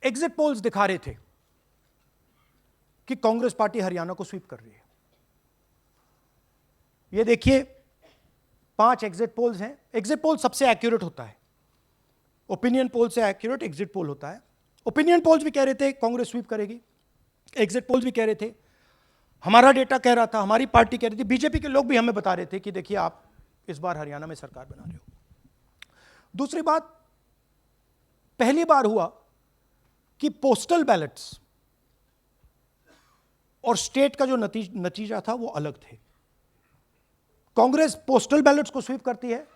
एग्जिट पोल्स दिखा रहे थे कि कांग्रेस पार्टी हरियाणा को स्वीप कर रही है। ये देखिए 5 एग्जिट पोल्स हैं। एग्जिट पोल सबसे एक्यूरेट होता है। ओपिनियन पोल से एक्यूरेट एग्जिट पोल होता है। ओपिनियन पोल्स भी कह रहे थे कांग्रेस स्वीप करेगी, एग्जिट पोल्स भी कह रहे थे, हमारा डेटा कह रहा था, हमारी पार्टी कह रही थी, बीजेपी के लोग भी हमें बता रहे थे कि देखिए आप इस बार हरियाणा में सरकार बना रहे हो। दूसरी बात, पहली बार हुआ कि पोस्टल बैलेट्स और स्टेट का जो नतीजा था वो अलग थे। कांग्रेस पोस्टल बैलेट्स को स्वीप करती है,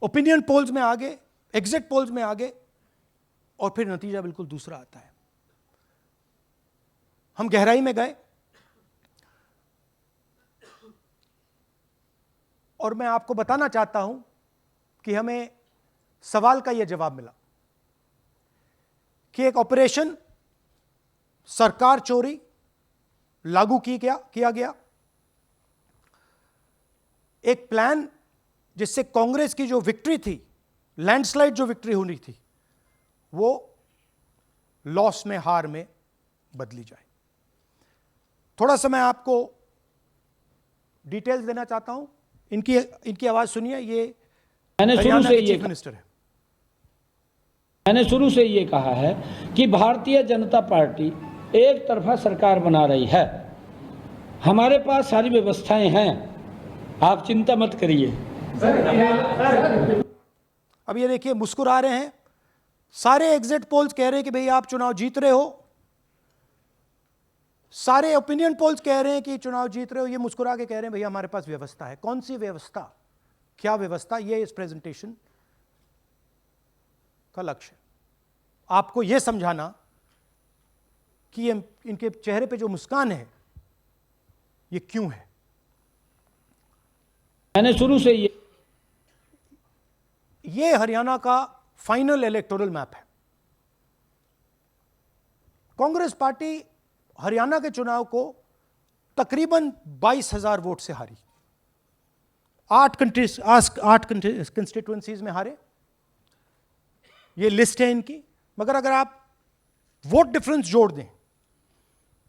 ओपिनियन पोल्स में आगे, एग्जिट पोल्स में आगे, और फिर नतीजा बिल्कुल दूसरा आता है। हम गहराई में गए और मैं आपको बताना चाहता हूं कि हमें सवाल का यह जवाब मिला कि एक ऑपरेशन सरकार चोरी लागू किया गया, एक प्लान जिससे कांग्रेस की जो विक्ट्री थी, लैंडस्लाइड जो विक्ट्री होनी थी, वो लॉस में, हार में बदली जाए। थोड़ा सा मैं आपको डिटेल्स देना चाहता हूं। इनकी आवाज सुनिए। ये मैंने शुरू से ये चीफ मिनिस्टर है। मैंने शुरू से ये कहा है कि भारतीय जनता पार्टी एक तरफा सरकार बना रही है। हमारे पास सारी व्यवस्थाएं हैं, आप चिंता मत करिए। अब ये देखिए, मुस्कुरा रहे हैं। सारे एग्जिट पोल्स कह रहे हैं कि भाई आप चुनाव जीत रहे हो, सारे ओपिनियन पोल्स कह रहे हैं कि चुनाव जीत रहे हो। ये मुस्कुरा के कह रहे हैं भैया हमारे पास व्यवस्था है। कौन सी व्यवस्था, क्या व्यवस्था, ये इस प्रेजेंटेशन का लक्ष्य है। आपको यह समझाना कि ये इनके चेहरे पे जो मुस्कान है ये क्यों है। मैंने शुरू से ये हरियाणा का फाइनल इलेक्टोरल मैप है। कांग्रेस पार्टी हरियाणा के चुनाव को तकरीबन 22,000 वोट से हारी। 8 कंस्टिट्यूएंसीज में हारे। ये लिस्ट है इनकी। मगर अगर आप वोट डिफरेंस जोड़ दें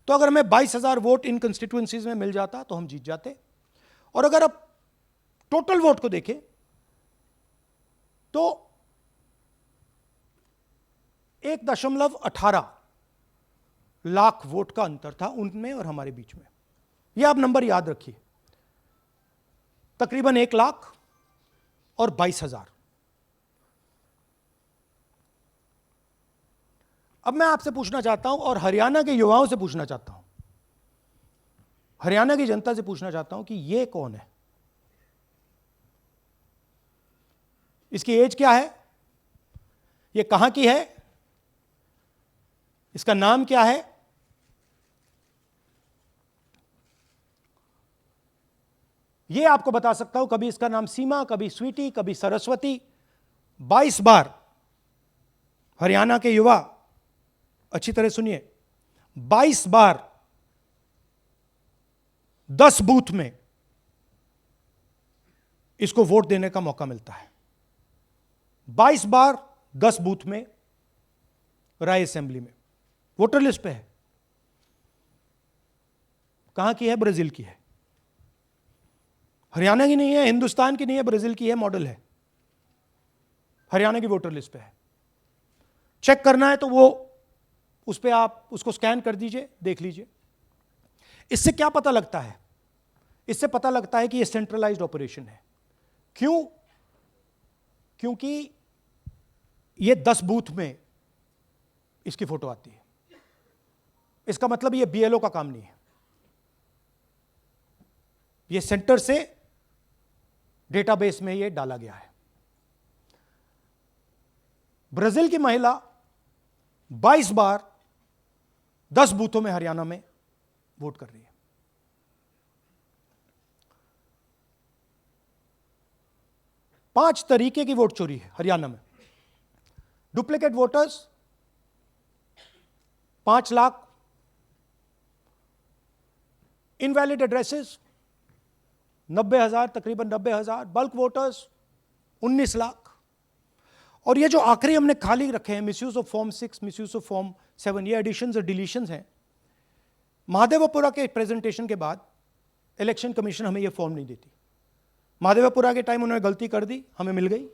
तो अगर हमें 22,000 वोट इन कंस्टिट्यूएंसीज में मिल जाता तो हम जीत जाते। और अगर आप टोटल वोट को देखें तो 1.18 लाख वोट का अंतर था उनमें और हमारे बीच में। यह आप नंबर याद रखिए, तकरीबन 1 लाख और 22,000। अब मैं आपसे पूछना चाहता हूं और हरियाणा के युवाओं से पूछना चाहता हूं, हरियाणा की जनता से पूछना चाहता हूं कि यह कौन है, इसकी एज क्या है, यह कहां की है, इसका नाम क्या है। यह आपको बता सकता हूं, कभी इसका नाम सीमा, कभी स्वीटी, कभी सरस्वती। 22 बार हरियाणा के युवा, अच्छी तरह सुनिए, 22 बार 10 बूथ में इसको वोट देने का मौका मिलता है। 22 बार 10 बूथ में राय असेंबली में। वोटर लिस्ट पे है। कहां की है? ब्राजील की है। हरियाणा की नहीं है, हिंदुस्तान की नहीं है, ब्राजील की है, मॉडल है। हरियाणा की वोटर लिस्ट पे है। चेक करना है तो वो उस पर आप उसको स्कैन कर दीजिए, देख लीजिए। इससे क्या पता लगता है? इससे पता लगता है कि यह सेंट्रलाइज्ड ऑपरेशन है। क्यों? क्योंकि ये 10 बूथ में इसकी फोटो आती है। इसका मतलब ये बीएलओ का काम नहीं है, ये सेंटर से डेटाबेस में ये डाला गया है। ब्राजील की महिला 22 बार 10 बूथों में हरियाणा में वोट कर रही है। पांच तरीके की वोट चोरी है हरियाणा में। Duplicate voters 5 lakh, invalid addresses 90,000, तकरीबन 90,000, बल्क वोटर्स 19 लाख। और ये जो आखिरी हमने खाली रखे हैं, misuse of form 6, misuse of form 7, ये एडिशंस और डिलीशंस हैं। महादेवपुरा के प्रेजेंटेशन के बाद इलेक्शन कमीशन हमें ये फॉर्म नहीं देती। महादेवपुरा के टाइम उन्होंने गलती कर दी, हमें मिल गई,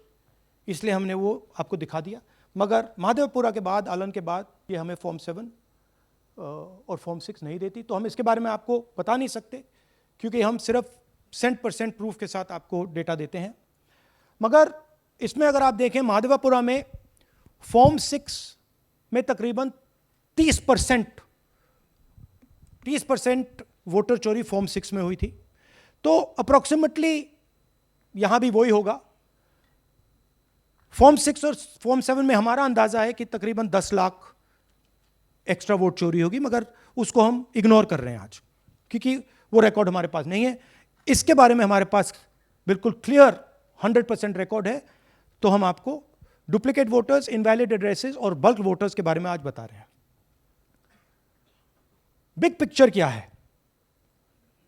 इसलिए हमने वो आपको दिखा दिया। मगर महादेवपुरा के बाद, आलन के बाद ये हमें फॉर्म 7 और फॉर्म 6 नहीं देती, तो हम इसके बारे में आपको बता नहीं सकते, क्योंकि हम सिर्फ 100% प्रूफ के साथ आपको डेटा देते हैं। मगर इसमें अगर आप देखें, महादेवपुरा में फॉर्म 6 में तकरीबन 30% वोटर चोरी फॉर्म 6 में हुई थी। तो अप्रॉक्सीमेटली यहां भी वही होगा। फॉर्म 6 और फॉर्म 7 में हमारा अंदाजा है कि तकरीबन 10 लाख एक्स्ट्रा वोट चोरी होगी, मगर उसको हम इग्नोर कर रहे हैं आज, क्योंकि वो रिकॉर्ड हमारे पास नहीं है। इसके बारे में हमारे पास बिल्कुल क्लियर 100% रिकॉर्ड है, तो हम आपको डुप्लीकेट वोटर्स, इनवैलिड एड्रेसेस और बल्क वोटर्स के बारे में आज बता रहे हैं। बिग पिक्चर क्या है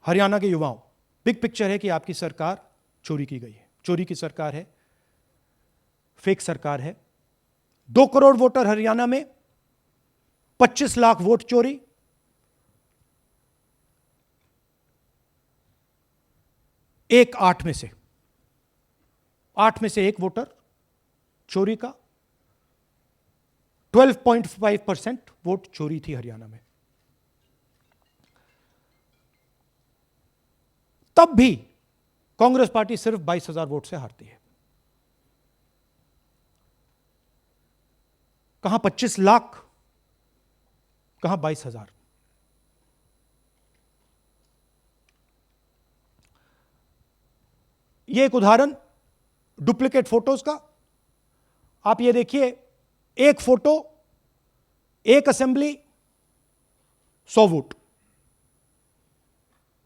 हरियाणा के युवाओं? बिग पिक्चर है कि आपकी सरकार चोरी की गई है, चोरी की सरकार है, फेक सरकार है। 2 करोड़ वोटर हरियाणा में, 25 लाख वोट चोरी, एक 8 में से 1 वोटर चोरी का। 12.5% वोट चोरी थी हरियाणा में। तब भी कांग्रेस पार्टी सिर्फ 22,000 वोट से हारती है। कहां 25 लाख, कहां 22,000। यह एक उदाहरण डुप्लीकेट फोटोज का। आप ये देखिए, एक फोटो, एक असेंबली, 100 वोट।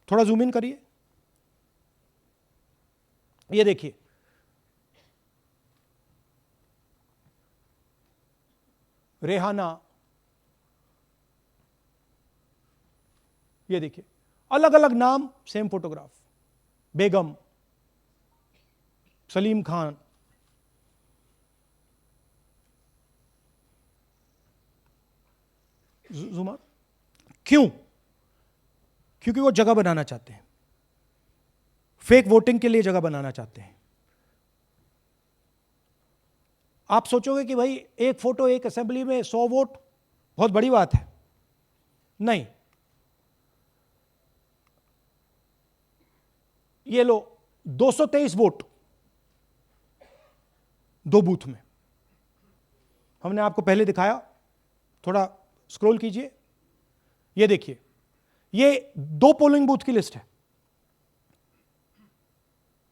थोड़ा जूम इन करिए, ये देखिए, रेहाना, ये देखिए, अलग अलग नाम, सेम फोटोग्राफ। बेगम, सलीम खान, जुमा। क्यों? क्योंकि वो जगह बनाना चाहते हैं, फेक वोटिंग के लिए जगह बनाना चाहते हैं। आप सोचोगे कि भाई एक फोटो, एक असेंबली में 100 वोट बहुत बड़ी बात है। नहीं, ये लो 223 वोट 2 बूथ में। हमने आपको पहले दिखाया, थोड़ा स्क्रॉल कीजिए, ये देखिए, ये 2 पोलिंग बूथ की लिस्ट है।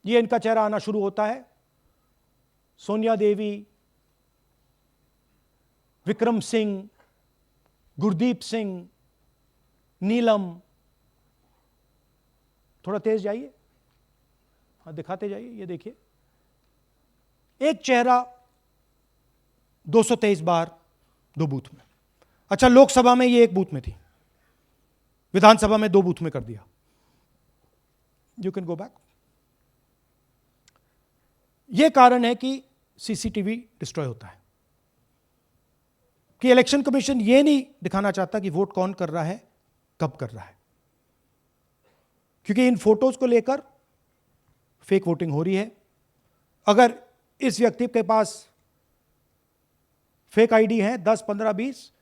ये इनका चेहरा आना शुरू होता है, सोनिया देवी, विक्रम सिंह, गुरदीप सिंह, नीलम। थोड़ा तेज जाइए, हाँ दिखाते जाइए, ये देखिए, एक चेहरा 223 बार 2 बूथ में। अच्छा, लोकसभा में ये 1 बूथ में थी, विधानसभा में 2 बूथ में कर दिया। You can go back. यह कारण है कि सीसीटीवी डिस्ट्रॉय होता है, कि इलेक्शन कमीशन यह नहीं दिखाना चाहता कि वोट कौन कर रहा है, कब कर रहा है, क्योंकि इन फोटोज को लेकर फेक वोटिंग हो रही है। अगर इस व्यक्ति के पास फेक आईडी है, 10, 15, 20,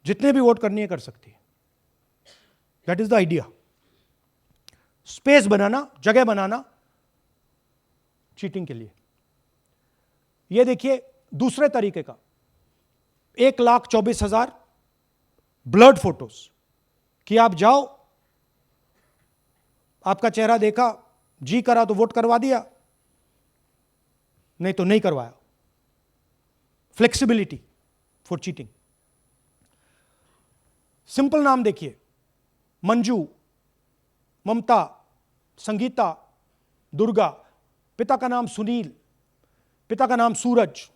जितने भी वोट करनी है कर सकती है। That is the idea. Space बनाना, जगह बनाना चीटिंग के लिए। यह देखिए दूसरे तरीके का, 1,24,000 ब्लर्ड फोटोज, कि आप जाओ, आपका चेहरा देखा, जी करा तो वोट करवा दिया, नहीं तो नहीं करवाया। Flexibility for cheating. सिंपल नाम देखिए, मंजू, ममता, संगीता, दुर्गा, पिता का नाम सुनील, पिता का नाम सूरज।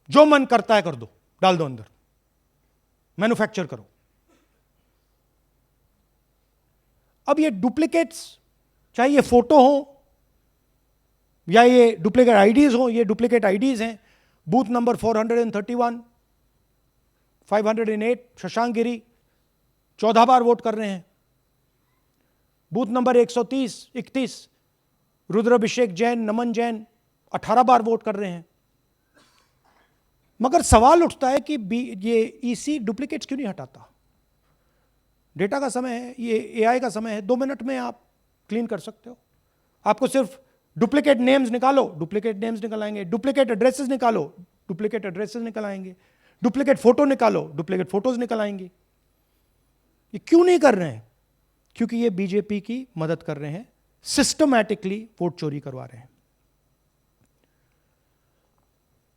जो मन करता है कर दो, डाल दो अंदर, मैन्युफैक्चर करो। अब ये डुप्लीकेट्स, चाहे ये फोटो हो या ये डुप्लीकेट आईडीज हो, ये डुप्लीकेट आईडीज हैं। बूथ नंबर 431, 508 शशांक गिरी 14 बार वोट कर रहे हैं। बूथ नंबर 130, 31 रुद्राभिषेक जैन, नमन जैन 18 बार वोट कर रहे हैं। मगर सवाल उठता है कि ये ईसी डुप्लीकेट्स क्यों नहीं हटाता? डेटा का समय है, ये एआई का समय है, 2 मिनट में आप क्लीन कर सकते हो। आपको सिर्फ डुप्लीकेट नेम्स निकालो, डुप्लीकेट नेम्स निकल आएंगे, डुप्लीकेट एड्रेसेस निकालो, डुप्लीकेट एड्रेसेस निकल आएंगे, डुप्लीकेट फोटो निकालो, डुप्लीकेट फोटोज निकल आएंगे। ये क्यों नहीं कर रहे हैं? क्योंकि ये बीजेपी की मदद कर रहे हैं, सिस्टमैटिकली वोट चोरी करवा रहे हैं।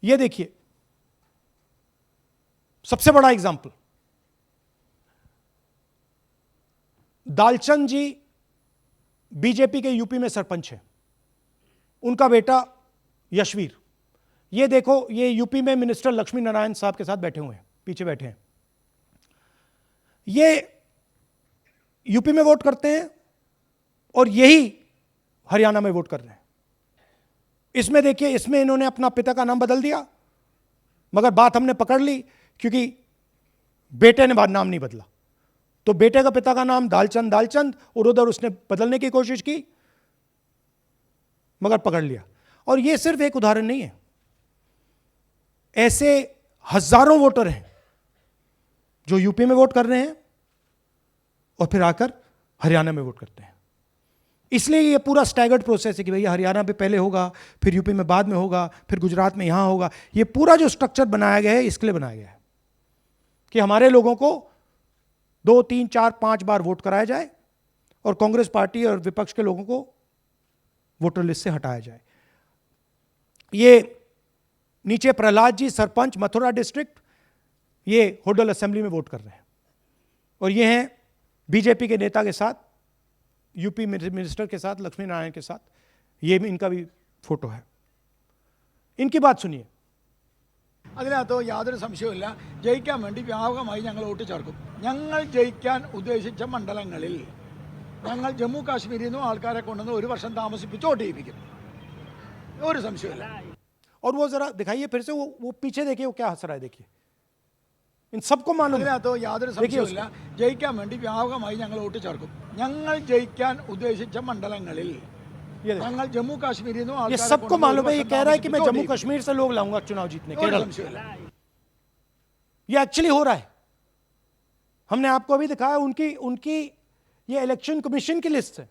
ये देखिए सबसे बड़ा एग्जाम्पल, दालचंद जी बीजेपी के यूपी में सरपंच है, उनका बेटा यशवीर। ये देखो, ये यूपी में मिनिस्टर लक्ष्मी नारायण साहब के साथ बैठे हुए हैं, पीछे बैठे हैं। ये यूपी में वोट करते हैं और यही हरियाणा में वोट कर रहे हैं। इसमें देखिए, इसमें इन्होंने अपना पिता का नाम बदल दिया, मगर बात हमने पकड़ ली क्योंकि बेटे ने नाम नहीं बदला। तो बेटे का पिता का नाम दालचंद और उधर उसने बदलने की कोशिश की, मगर पकड़ लिया। और यह सिर्फ एक उदाहरण नहीं है, ऐसे हजारों वोटर हैं जो यूपी में वोट कर रहे हैं और फिर आकर हरियाणा में वोट करते हैं। इसलिए ये पूरा स्टैगर्ड प्रोसेस है कि भैया हरियाणा पे पहले होगा, फिर यूपी में बाद में होगा, फिर गुजरात में यहां होगा। ये पूरा जो स्ट्रक्चर बनाया गया है इसके लिए बनाया गया है कि हमारे लोगों को 2, 3, 4, 5 बार वोट कराया जाए और कांग्रेस पार्टी और विपक्ष के लोगों को वोटर लिस्ट से हटाया जाए। ये नीचे प्रहलाद जी, सरपंच मथुरा डिस्ट्रिक्ट, ये होडल असेंबली में वोट कर रहे हैं और ये हैं बीजेपी के नेता के साथ, यूपी मिनिस्टर के साथ, लक्ष्मी नारायण के साथ। ये भी इनका भी फोटो है। इनकी बात सुनिए। അതിനകത്ത് യാതൊരു സംശയവുമില്ല, ജയിക്കാൻ വേണ്ടി വ്യാപകമായി ഞങ്ങൾ വോട്ട് ചേർക്കും. ഞങ്ങൾ ജയിക്കാൻ ഉദ്ദേശിച്ച മണ്ഡലങ്ങളിൽ ഞങ്ങൾ ജമ്മു കാശ്മീരിൽ നിന്നും ആൾക്കാരെ കൊണ്ടുവന്ന് 1 വർഷം താമസിപ്പിച്ച് വോട്ട് ചെയ്യിപ്പിക്കും. ഒരു സംശയമില്ല. और वो जरा दिखाइए फिर से, वो पीछे देखिए, वो क्या हंस रहा है, देखिए। इन सबको मालूम है। അതിനകത്ത് യാതൊരു സംശയവുമില്ല, ജയിക്കാൻ വേണ്ടി വ്യാപകമായി ഞങ്ങൾ വോട്ട് ചേർക്കും. ഞങ്ങൾ ജയിക്കാൻ ഉദ്ദേശിച്ച മണ്ഡലങ്ങളിൽ ഞങ്ങൾ ജമ്മു കാശ്മീരിൽ നിന്നും ये ആൾക്കാരെ सबको കൊണ്ടുവന്ന് मालूम है। 1 ये വർഷം कह रहा है कि मैं താമസിപ്പിച്ച് जम्मू വോട്ട് कश्मीर से लोग लाऊंगा चुनाव जीतने, ചെയ്യിപ്പിക്കും. ഒരു केरल। സംശയമില്ല. ये एक्चुअली हो रहा है। हमने आपको अभी दिखाया, उनकी ये इलेक्शन कमीशन की लिस्ट है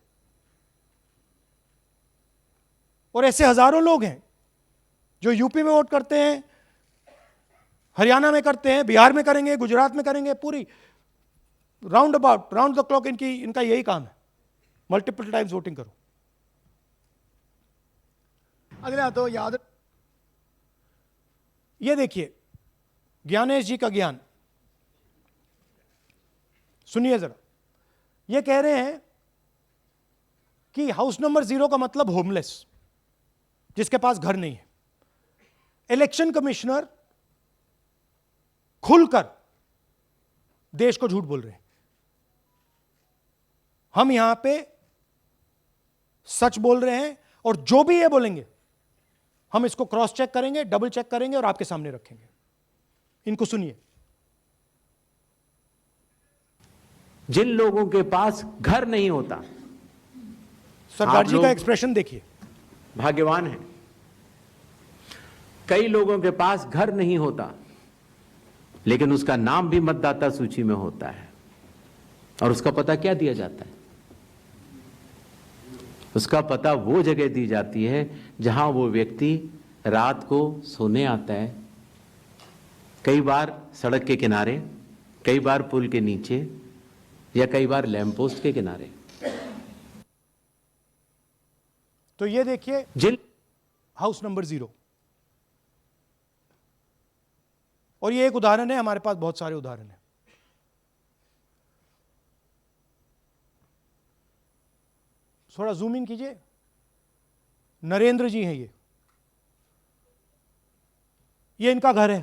और ऐसे हजारों लोग हैं जो यूपी में वोट करते हैं, हरियाणा में करते हैं, बिहार में करेंगे, गुजरात में करेंगे, पूरी राउंड द क्लॉक इनका यही काम है, मल्टीपल टाइम्स वोटिंग करो। അതിനകത്ത് യാതൊരു ये देखिए ज्ञानेश जी का ज्ञान, सुनिए जरा। ये कह रहे हैं कि हाउस नंबर 0 का मतलब होमलेस, जिसके पास घर नहीं है। इलेक्शन कमिश्नर खुलकर देश को झूठ बोल रहे हैं। हम यहां पे सच बोल रहे हैं और जो भी ये बोलेंगे हम इसको क्रॉस चेक करेंगे, डबल चेक करेंगे और आपके सामने रखेंगे। इनको सुनिए। जिन लोगों के पास घर नहीं होता, सरदार जी लोग का एक्सप्रेशन देखिए, भाग्यवान है। कई लोगों के पास घर नहीं होता लेकिन उसका नाम भी मतदाता सूची में होता है और उसका पता क्या दिया जाता है? उसका पता वो जगह दी जाती है जहां वो व्यक्ति रात को सोने आता है, कई बार सड़क के किनारे, कई बार पुल के नीचे या कई बार लैंप पोस्ट के किनारे। तो ये देखिए जिन हाउस नंबर 0, और ये एक उदाहरण है, हमारे पास बहुत सारे उदाहरण हैं। थोड़ा जूम इन कीजिए। नरेंद्र जी हैं ये इनका घर है।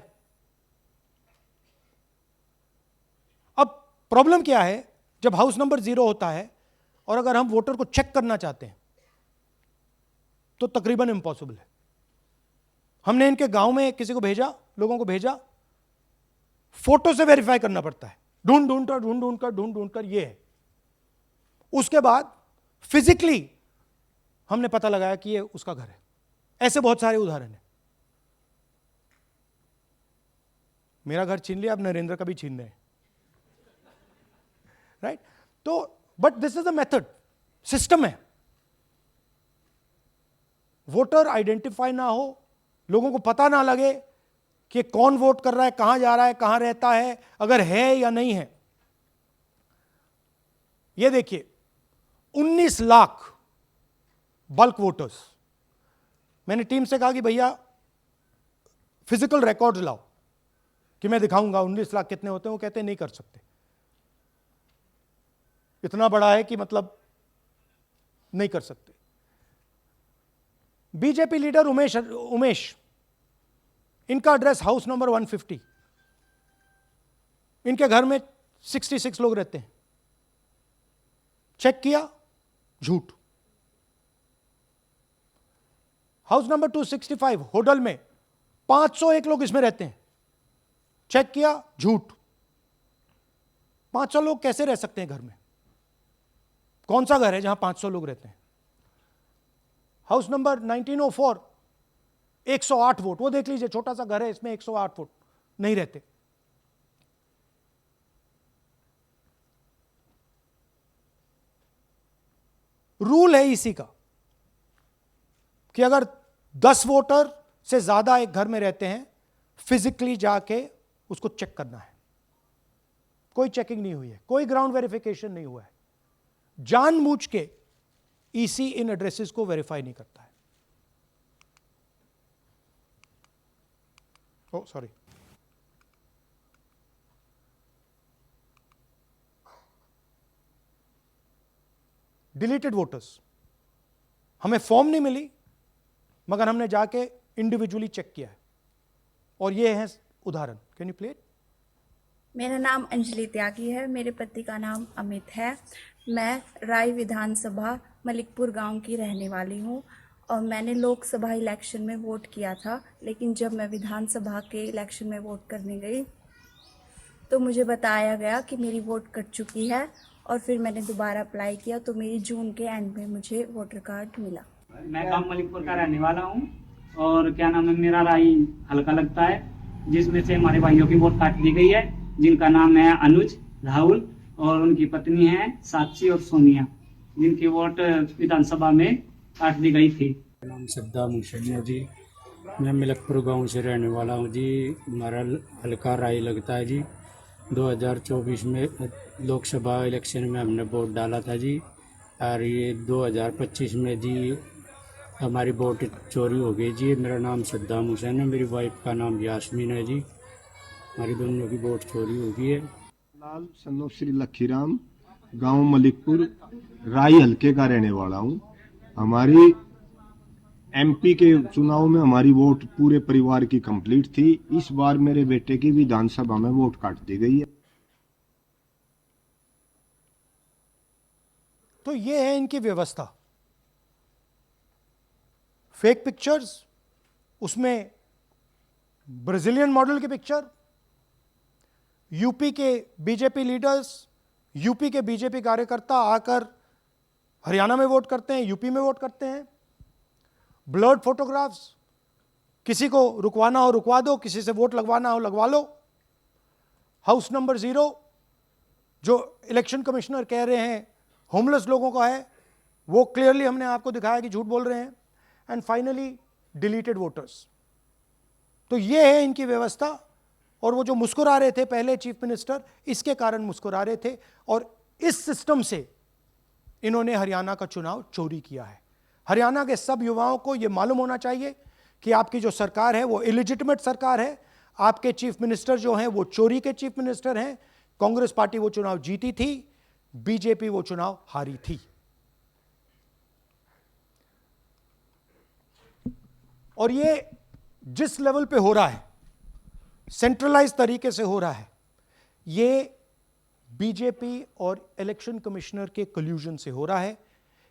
अब प्रॉब्लम क्या है, जब हाउस नंबर 0 होता है और अगर हम वोटर को चेक करना चाहते हैं तो तकरीबन इम्पॉसिबल है। हमने इनके गांव में किसी को भेजा, लोगों को भेजा, फोटो से वेरीफाई करना पड़ता है, ढूंढ कर ये है। उसके बाद फिजिकली हमने पता लगाया कि ये उसका घर है। ऐसे बहुत सारे उदाहरण हैं। मेरा घर छीन लिया, अब नरेंद्र का भी छीन रहे हैं, राइट? तो but this is a method, system है। वोटर आइडेंटिफाई ना हो, लोगों को पता ना लगे कि कौन वोट कर रहा है, कहां जा रहा है, कहां रहता है, अगर है या नहीं है। ये देखिए 19 लाख बल्क वोटर्स। मैंने टीम से कहा कि भैया फिजिकल रिकॉर्ड्स लाओ कि मैं दिखाऊंगा 19 लाख कितने होते हैं। वो कहते हैं नहीं कर सकते, इतना बड़ा है कि मतलब नहीं कर सकते। बीजेपी लीडर उमेश, इनका एड्रेस हाउस नंबर 150। इनके घर में 66 लोग रहते हैं। चेक किया, झूठ। हाउस नंबर 265 होडल में 501 लोग इसमें रहते हैं। चेक किया, झूठ। 500 लोग कैसे रह सकते हैं घर में? कौन सा घर है जहां 500 लोग रहते हैं? हाउस नंबर 1904 108 वोट, वो देख लीजिए, छोटा सा घर है, इसमें 108 वोट नहीं रहते। रूल है इसी का कि अगर 10 वोटर से ज्यादा एक घर में रहते हैं, फिजिकली जाके उसको चेक करना है। कोई चेकिंग नहीं हुई है, कोई ग्राउंड वेरिफिकेशन नहीं हुआ है। जानबूझ के ईसी इन एड्रेसेस को वेरीफाई नहीं करता है। ओ सॉरी, डिलीटेड वोटर्स, हमें फॉर्म नहीं मिली मगर हमने जाके इंडिविजुअली चेक किया है, और ये है उदाहरण। Can you play it? मेरा नाम अंजलि त्यागी है, मेरे पति का नाम अमित है। मैं राय विधानसभा मलिकपुर गांव की रहने वाली हूं और मैंने लोकसभा इलेक्शन में वोट किया था, लेकिन जब मैं विधानसभा के इलेक्शन में वोट करने गई तो मुझे बताया गया कि मेरी वोट कट चुकी है, और फिर मैंने दोबारा अप्लाई किया तो मेरी जून के एंड में मुझे वोटर कार्ड मिला। मैं गांव मलिकपुर का रहने वाला हूं और क्या नाम है, मेरा राय हल्का लगता है, जिसमें से हमारे भाइयों की वोट काट दी गई है, जिनका नाम है अनुज, राहुल और उनकी पत्नी है साक्षी और सोनिया, जिनकी वोट विधानसभा में काट दी गई थी। नाम श्रद्धा मुशनिया जी, मैं मलिकपुर गांव से रहने वाला हूं जी। हमारा हल्का राय लगता है जी। 2024 में लोकसभा इलेक्शन में हमने वोट डाला था जी, और ये 2025 में जी हमारी वोट चोरी हो गई जी। मेरा नाम सद्दाम हुसैन है, मेरी वाइफ का नाम यास्मीन है जी। हमारी दोनों की वोट चोरी हो गई है। लाल सन्नो श्री लखीराम, गांव मलिकपुर, राई हल्के का रहने वाला हूं। हमारी एमपी के चुनाव में हमारी वोट पूरे परिवार की कंप्लीट थी। इस बार मेरे बेटे की विधानसभा में वोट काट दी गई है। तो ये है इनकी व्यवस्था। फेक पिक्चर्स, उसमें ब्राजीलियन मॉडल की पिक्चर, यूपी के बीजेपी लीडर्स, यूपी के बीजेपी कार्यकर्ता आकर हरियाणा में वोट करते हैं, यूपी में वोट करते हैं। ब्लर्ड फोटोग्राफ्स, किसी को रुकवाना हो रुकवा दो, किसी से वोट लगवाना हो लगवा लो। हाउस नंबर 0 जो इलेक्शन कमिश्नर कह रहे हैं होमलेस लोगों का है, वो क्लियरली हमने आपको दिखाया कि झूठ बोल रहे हैं। And finally deleted voters. तो ये है इनकी व्यवस्था। और वो जो मुस्कुरा रहे थे पहले चीफ मिनिस्टर, इसके कारण मुस्कुरा रहे थे, और इस सिस्टम से इन्होंने हरियाणा का चुनाव चोरी किया है। हरियाणा के सब युवाओं को यह मालूम होना चाहिए कि आपकी जो सरकार है वो इलिजिटिमेट सरकार है। आपके चीफ मिनिस्टर जो हैं वो चोरी के चीफ मिनिस्टर हैं। कांग्रेस पार्टी वो चुनाव जीती थी, बीजेपी वो चुनाव हारी थी। और ये जिस लेवल पे हो रहा है, सेंट्रलाइज तरीके से हो रहा है, ये बीजेपी और इलेक्शन कमिश्नर के कल्यूजन से हो रहा है।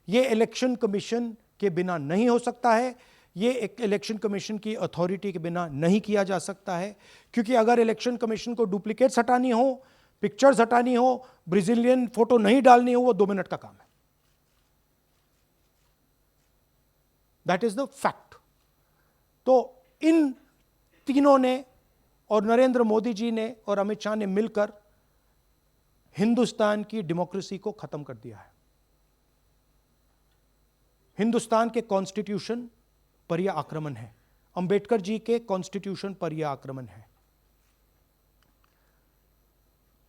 ये इलेक्शन कमीशन के बिना नहीं हो सकता है। ये एक इलेक्शन कमीशन की अथॉरिटी के बिना नहीं किया जा सकता है, क्योंकि अगर इलेक्शन कमीशन को डुप्लीकेट्स हटानी हो, पिक्चर्स हटानी हो, ब्राजीलियन फोटो नहीं डालनी हो, वो 2 मिनट का काम है। That is the fact. तो इन तीनों ने और नरेंद्र मोदी जी ने और अमित शाह ने मिलकर हिंदुस्तान की डेमोक्रेसी को खत्म कर दिया है. हिंदुस्तान के कॉन्स्टिट्यूशन पर यह आक्रमण है, अंबेडकर जी के कॉन्स्टिट्यूशन पर यह आक्रमण है.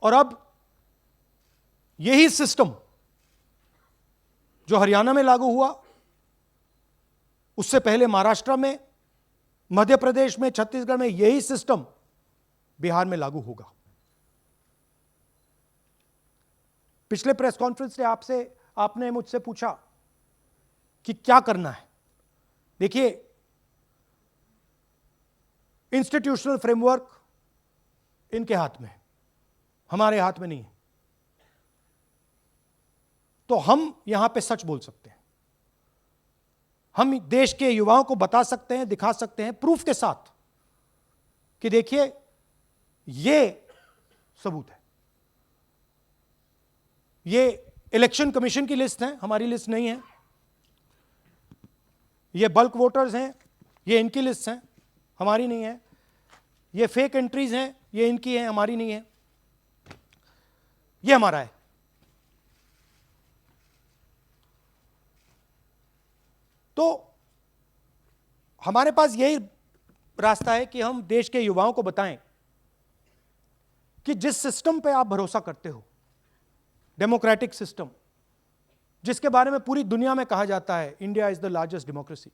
और अब यही सिस्टम जो हरियाणा में लागू हुआ, उससे पहले महाराष्ट्र में, मध्य प्रदेश में, छत्तीसगढ़ में, यही सिस्टम बिहार में लागू होगा. पिछले प्रेस कॉन्फ्रेंस से आपने मुझसे पूछा कि क्या करना है. देखिए, इंस्टीट्यूशनल फ्रेमवर्क इनके हाथ में है, हमारे हाथ में नहीं है. तो हम यहां पे सच बोल सकते हैं, हम देश के युवाओं को बता सकते हैं, दिखा सकते हैं प्रूफ के साथ कि देखिए ये सबूत है. ये इलेक्शन कमीशन की लिस्ट है, हमारी लिस्ट नहीं है. ये बल्क वोटर्स हैं, ये इनकी लिस्ट है, हमारी नहीं है. ये फेक एंट्रीज हैं, ये इनकी है, हमारी नहीं है. ये हमारा है. तो हमारे पास यही रास्ता है कि हम देश के युवाओं को बताएं कि जिस सिस्टम पे आप भरोसा करते हो, डेमोक्रेटिक सिस्टम, जिसके बारे में पूरी दुनिया में कहा जाता है India is the largest democracy,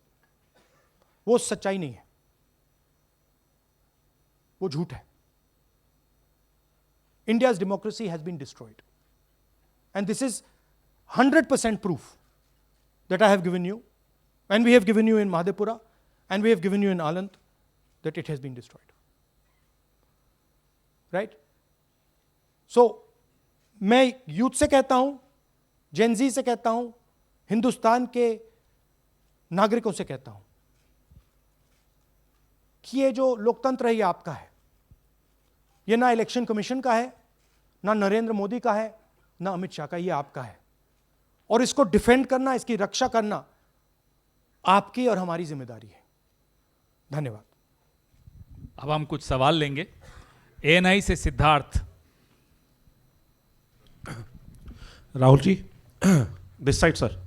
वो सच्चाई नहीं है, वो झूठ है. India's democracy has been destroyed. And this is 100% proof that I have given you, and we have given you in Madhepura, and we have given you in Anand, that it has been destroyed. Right? So, मैं youth से कहता हूं, Gen Z से कहता हूं, हिंदुस्तान के नागरिकों से कहता हूं कि ये जो लोकतंत्र है ये आपका है. ये ना इलेक्शन कमीशन का है, ना नरेंद्र मोदी का है, ना अमित शाह का, ये आपका है. और इसको डिफेंड करना, इसकी रक्षा करना आपकी और हमारी जिम्मेदारी है. धन्यवाद. अब हम कुछ सवाल लेंगे. एएनआई से Siddharth. Rahul ji, this side sir.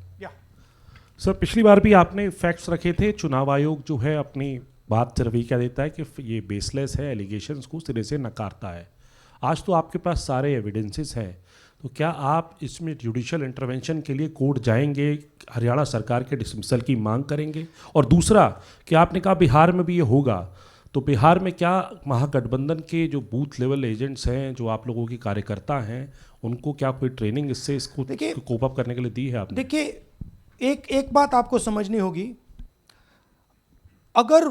Sir, पिछली बार भी आपने फैक्ट्स रखे थे. चुनाव आयोग जो है अपनी बात रवि क्या देता है कि ये बेसलेस है, एलिगेशंस को सिरे से नकारता है. आज तो आपके पास सारे एविडेंसेस हैं, तो क्या आप इसमें जुडिशियल इंटरवेंशन के लिए कोर्ट जाएंगे, हरियाणा सरकार के डिसमिसल की मांग करेंगे? और दूसरा कि आपने कहा बिहार में भी ये होगा, तो बिहार में क्या महागठबंधन के जो बूथ लेवल एजेंट्स हैं, जो आप लोगों के कार्यकर्ता हैं, उनको क्या कोई ट्रेनिंग इससे इसको कोप अप करने के लिए दी है आपने? देखिए, एक बात आपको समझनी होगी. अगर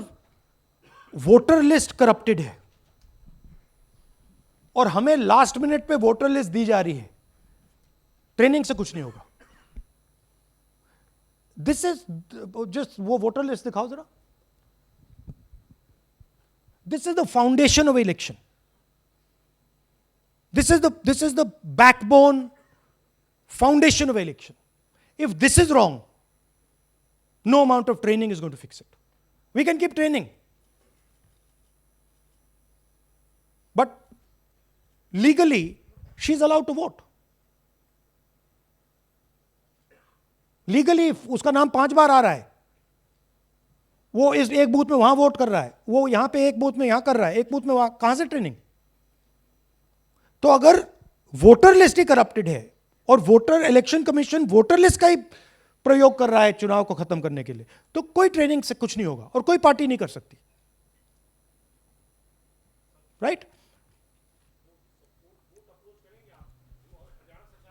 वोटर लिस्ट करप्टेड है और हमें लास्ट मिनट पे वोटर लिस्ट दी जा रही है, ट्रेनिंग से कुछ नहीं होगा. दिस इज जस्ट, वो वोटर लिस्ट दिखाओ जरा. This is the foundation of election. This is the backbone foundation of election. If this is wrong, no amount of training is going to fix it. We can keep training, but legally she is allowed to vote. Legally उसका नाम 5 बार आ रहा है, वो इस एक booth में वहां vote कर रहा है, वो यहां पे एक बूथ में यहां कर रहा है, एक बूथ में वहां, कहां से ट्रेनिंग? तो अगर वोटर लिस्ट ही करप्टेड है और voter election commission voter list का ही प्रयोग कर रहा है चुनाव को खत्म करने के लिए, तो कोई ट्रेनिंग से कुछ नहीं होगा और कोई पार्टी नहीं कर सकती. Right?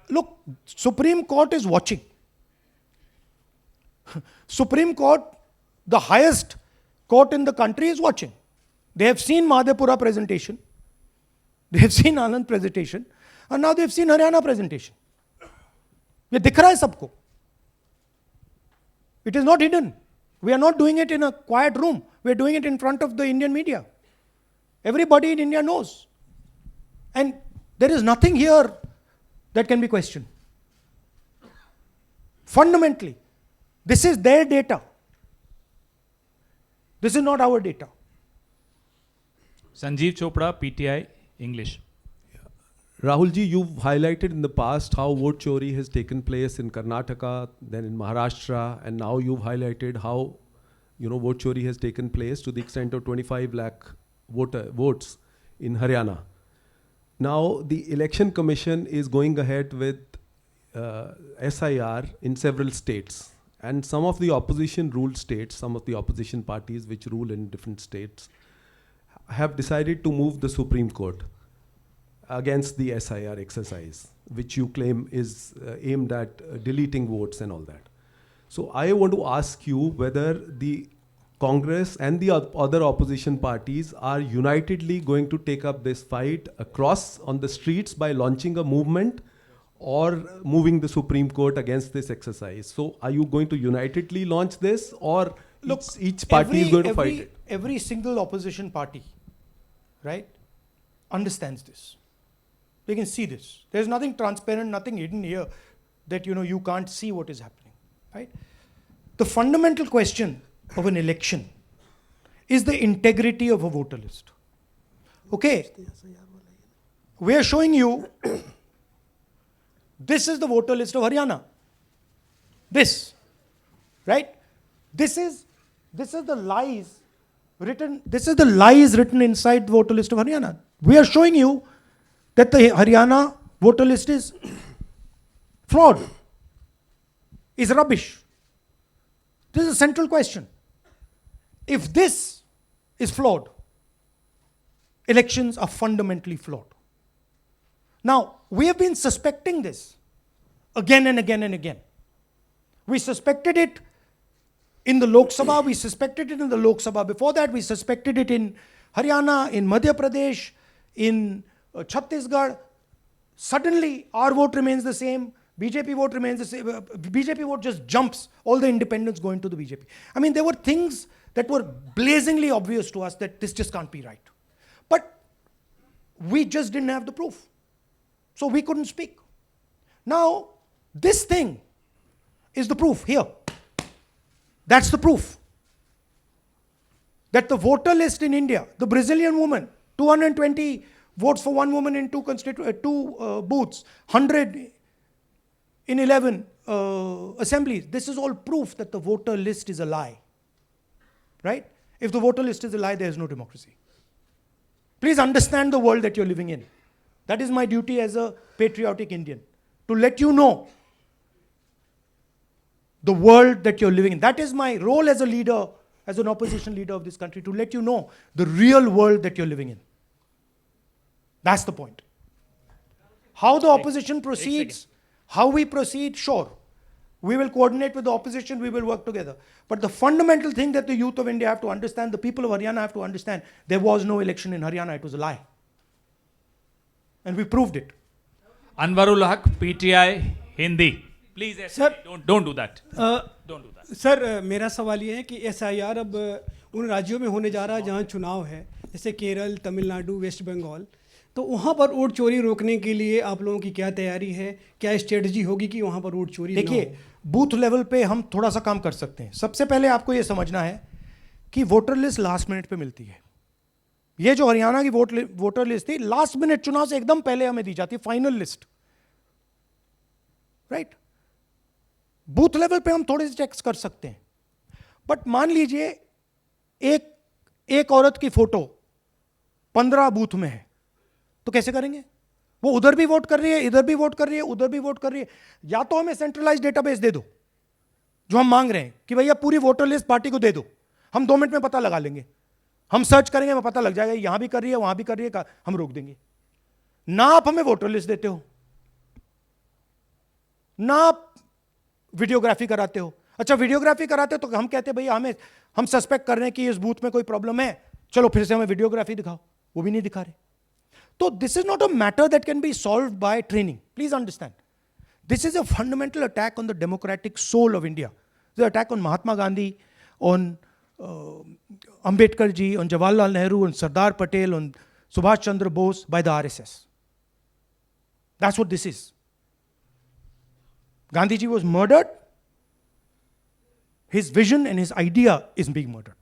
Look, supreme court is watching. Supreme court, the highest court in the country, is watching. They have seen Madhepura presentation, they have seen Anand presentation, and now they have seen Haryana presentation. ये दिख रहा है सबको. It is not hidden. We are not doing it in a quiet room. We are doing it in front of the Indian media. Everybody in India knows. And there is nothing here that can be questioned. Fundamentally, this is their data. This is not our data. Sanjeev Chopra, PTI, English. Rahul ji, you've highlighted in the past how vote chori has taken place in Karnataka, then in Maharashtra, and now you've highlighted how, vote chori has taken place to the extent of 25 lakh votes in Haryana. Now, the Election Commission is going ahead with SIR in several states. And some of the opposition ruled states, some of the opposition parties which rule in different states, have decided to move the Supreme Court against the SIR exercise, which you claim is aimed at deleting votes and all that. So I want to ask you whether the Congress and the other opposition parties are unitedly going to take up this fight across on the streets by launching a movement or moving the Supreme Court against this exercise. So are you going to unitedly launch this, or Look, each party is going to fight it? Every single opposition party, right, understands this. They can see this. There's nothing transparent, nothing hidden here that you can't see what is happening, right? The fundamental question of an election is the integrity of a voter list. Okay, we are showing you this is the voter list of Haryana. This, right? This is the lies written. This is the lies written inside the voter list of Haryana. We are showing you that the Haryana voter list is fraud, is rubbish. This is a central question. If this is flawed, elections are fundamentally flawed. Now, we have been suspecting this again and again and again. We suspected it in the Lok Sabha, we suspected it in the Lok Sabha before that, we suspected it in Haryana, in Madhya Pradesh, in Chhattisgarh. Suddenly, our vote remains the same, BJP vote remains the same, BJP vote just jumps, all the independents go into the BJP. I mean, there were things that were blazingly obvious to us that this just can't be right. But we just didn't have the proof. So we couldn't speak. Now, this thing is the proof here. That's the proof. That the voter list in India, the Brazilian woman, 220 votes for one woman in two booths, 100 in 11 assemblies. This is all proof that the voter list is a lie. Right? If the voter list is a lie, there is no democracy. Please understand the world that you're living in. That is my duty as a patriotic Indian, to let you know the world that you're living in. That is my role as a leader, as an opposition leader of this country, to let you know the real world that you're living in. That's the point. How the opposition proceeds, how we proceed, sure. We will coordinate with the opposition, we will work together. But the fundamental thing that the youth of India have to understand, the people of Haryana have to understand, there was no election in Haryana, it was a lie. And we proved it. Anwarul Haq, PTI, Hindi. Please, sir, don't do that. Don't do that. Sir मेरा सवाल ये है कि SIR अब उन राज्यों में होने जा रहा है जहाँ चुनाव है, जैसे केरल, तमिलनाडु, वेस्ट बंगाल, तो वहाँ पर वोट चोरी रोकने के लिए आप लोगों की क्या तैयारी है, क्या स्ट्रेटजी होगी कि वहाँ पर वोट चोरी? देखिए, बूथ लेवल पे हम थोड़ा सा काम कर सकते हैं. सबसे पहले आपको ये समझना है कि वोटर लिस्ट लास्ट मिनट पे मिलती है. ये जो हरियाणा की वोटर लिस्ट थी, लास्ट मिनट चुनाव से एकदम पहले हमें दी जाती है, final list. Right? Booth level पे हम थोड़े से चेक्स कर सकते हैं. बट मान लीजिए एक औरत की फोटो 15 बूथ में है, तो कैसे करेंगे? वो उधर भी वोट कर रही है, इधर भी वोट कर रही है, उधर भी वोट कर रही है. या तो हमें सेंट्रलाइज डेटाबेस दे दो, जो हम मांग रहे हैं कि भैया पूरी वोटर लिस्ट पार्टी को दे दो, हम 2 मिनट में पता लगा लेंगे, हम सर्च करेंगे, हमें पता लग जाएगा यहां भी कर रही है, वहां भी कर रही है, हम रोक देंगे. ना आप हमें वोटर लिस्ट देते हो, ना आप वीडियोग्राफी कराते हो. अच्छा, वीडियोग्राफी कराते हो तो हम कहते हैं भैया हम सस्पेक्ट कर रहे हैं कि इस बूथ में कोई प्रॉब्लम है, चलो फिर से हमें वीडियोग्राफी दिखाओ, वो भी नहीं दिखा रहे. So this is not a matter that can be solved by training. Please understand. This is a fundamental attack on the democratic soul of India. It's an attack on Mahatma Gandhi, on Ambedkar ji, on Jawaharlal Nehru, on Sardar Patel, on Subhash Chandra Bose by the RSS. That's what this is. Gandhi ji was murdered. His vision and his idea is being murdered.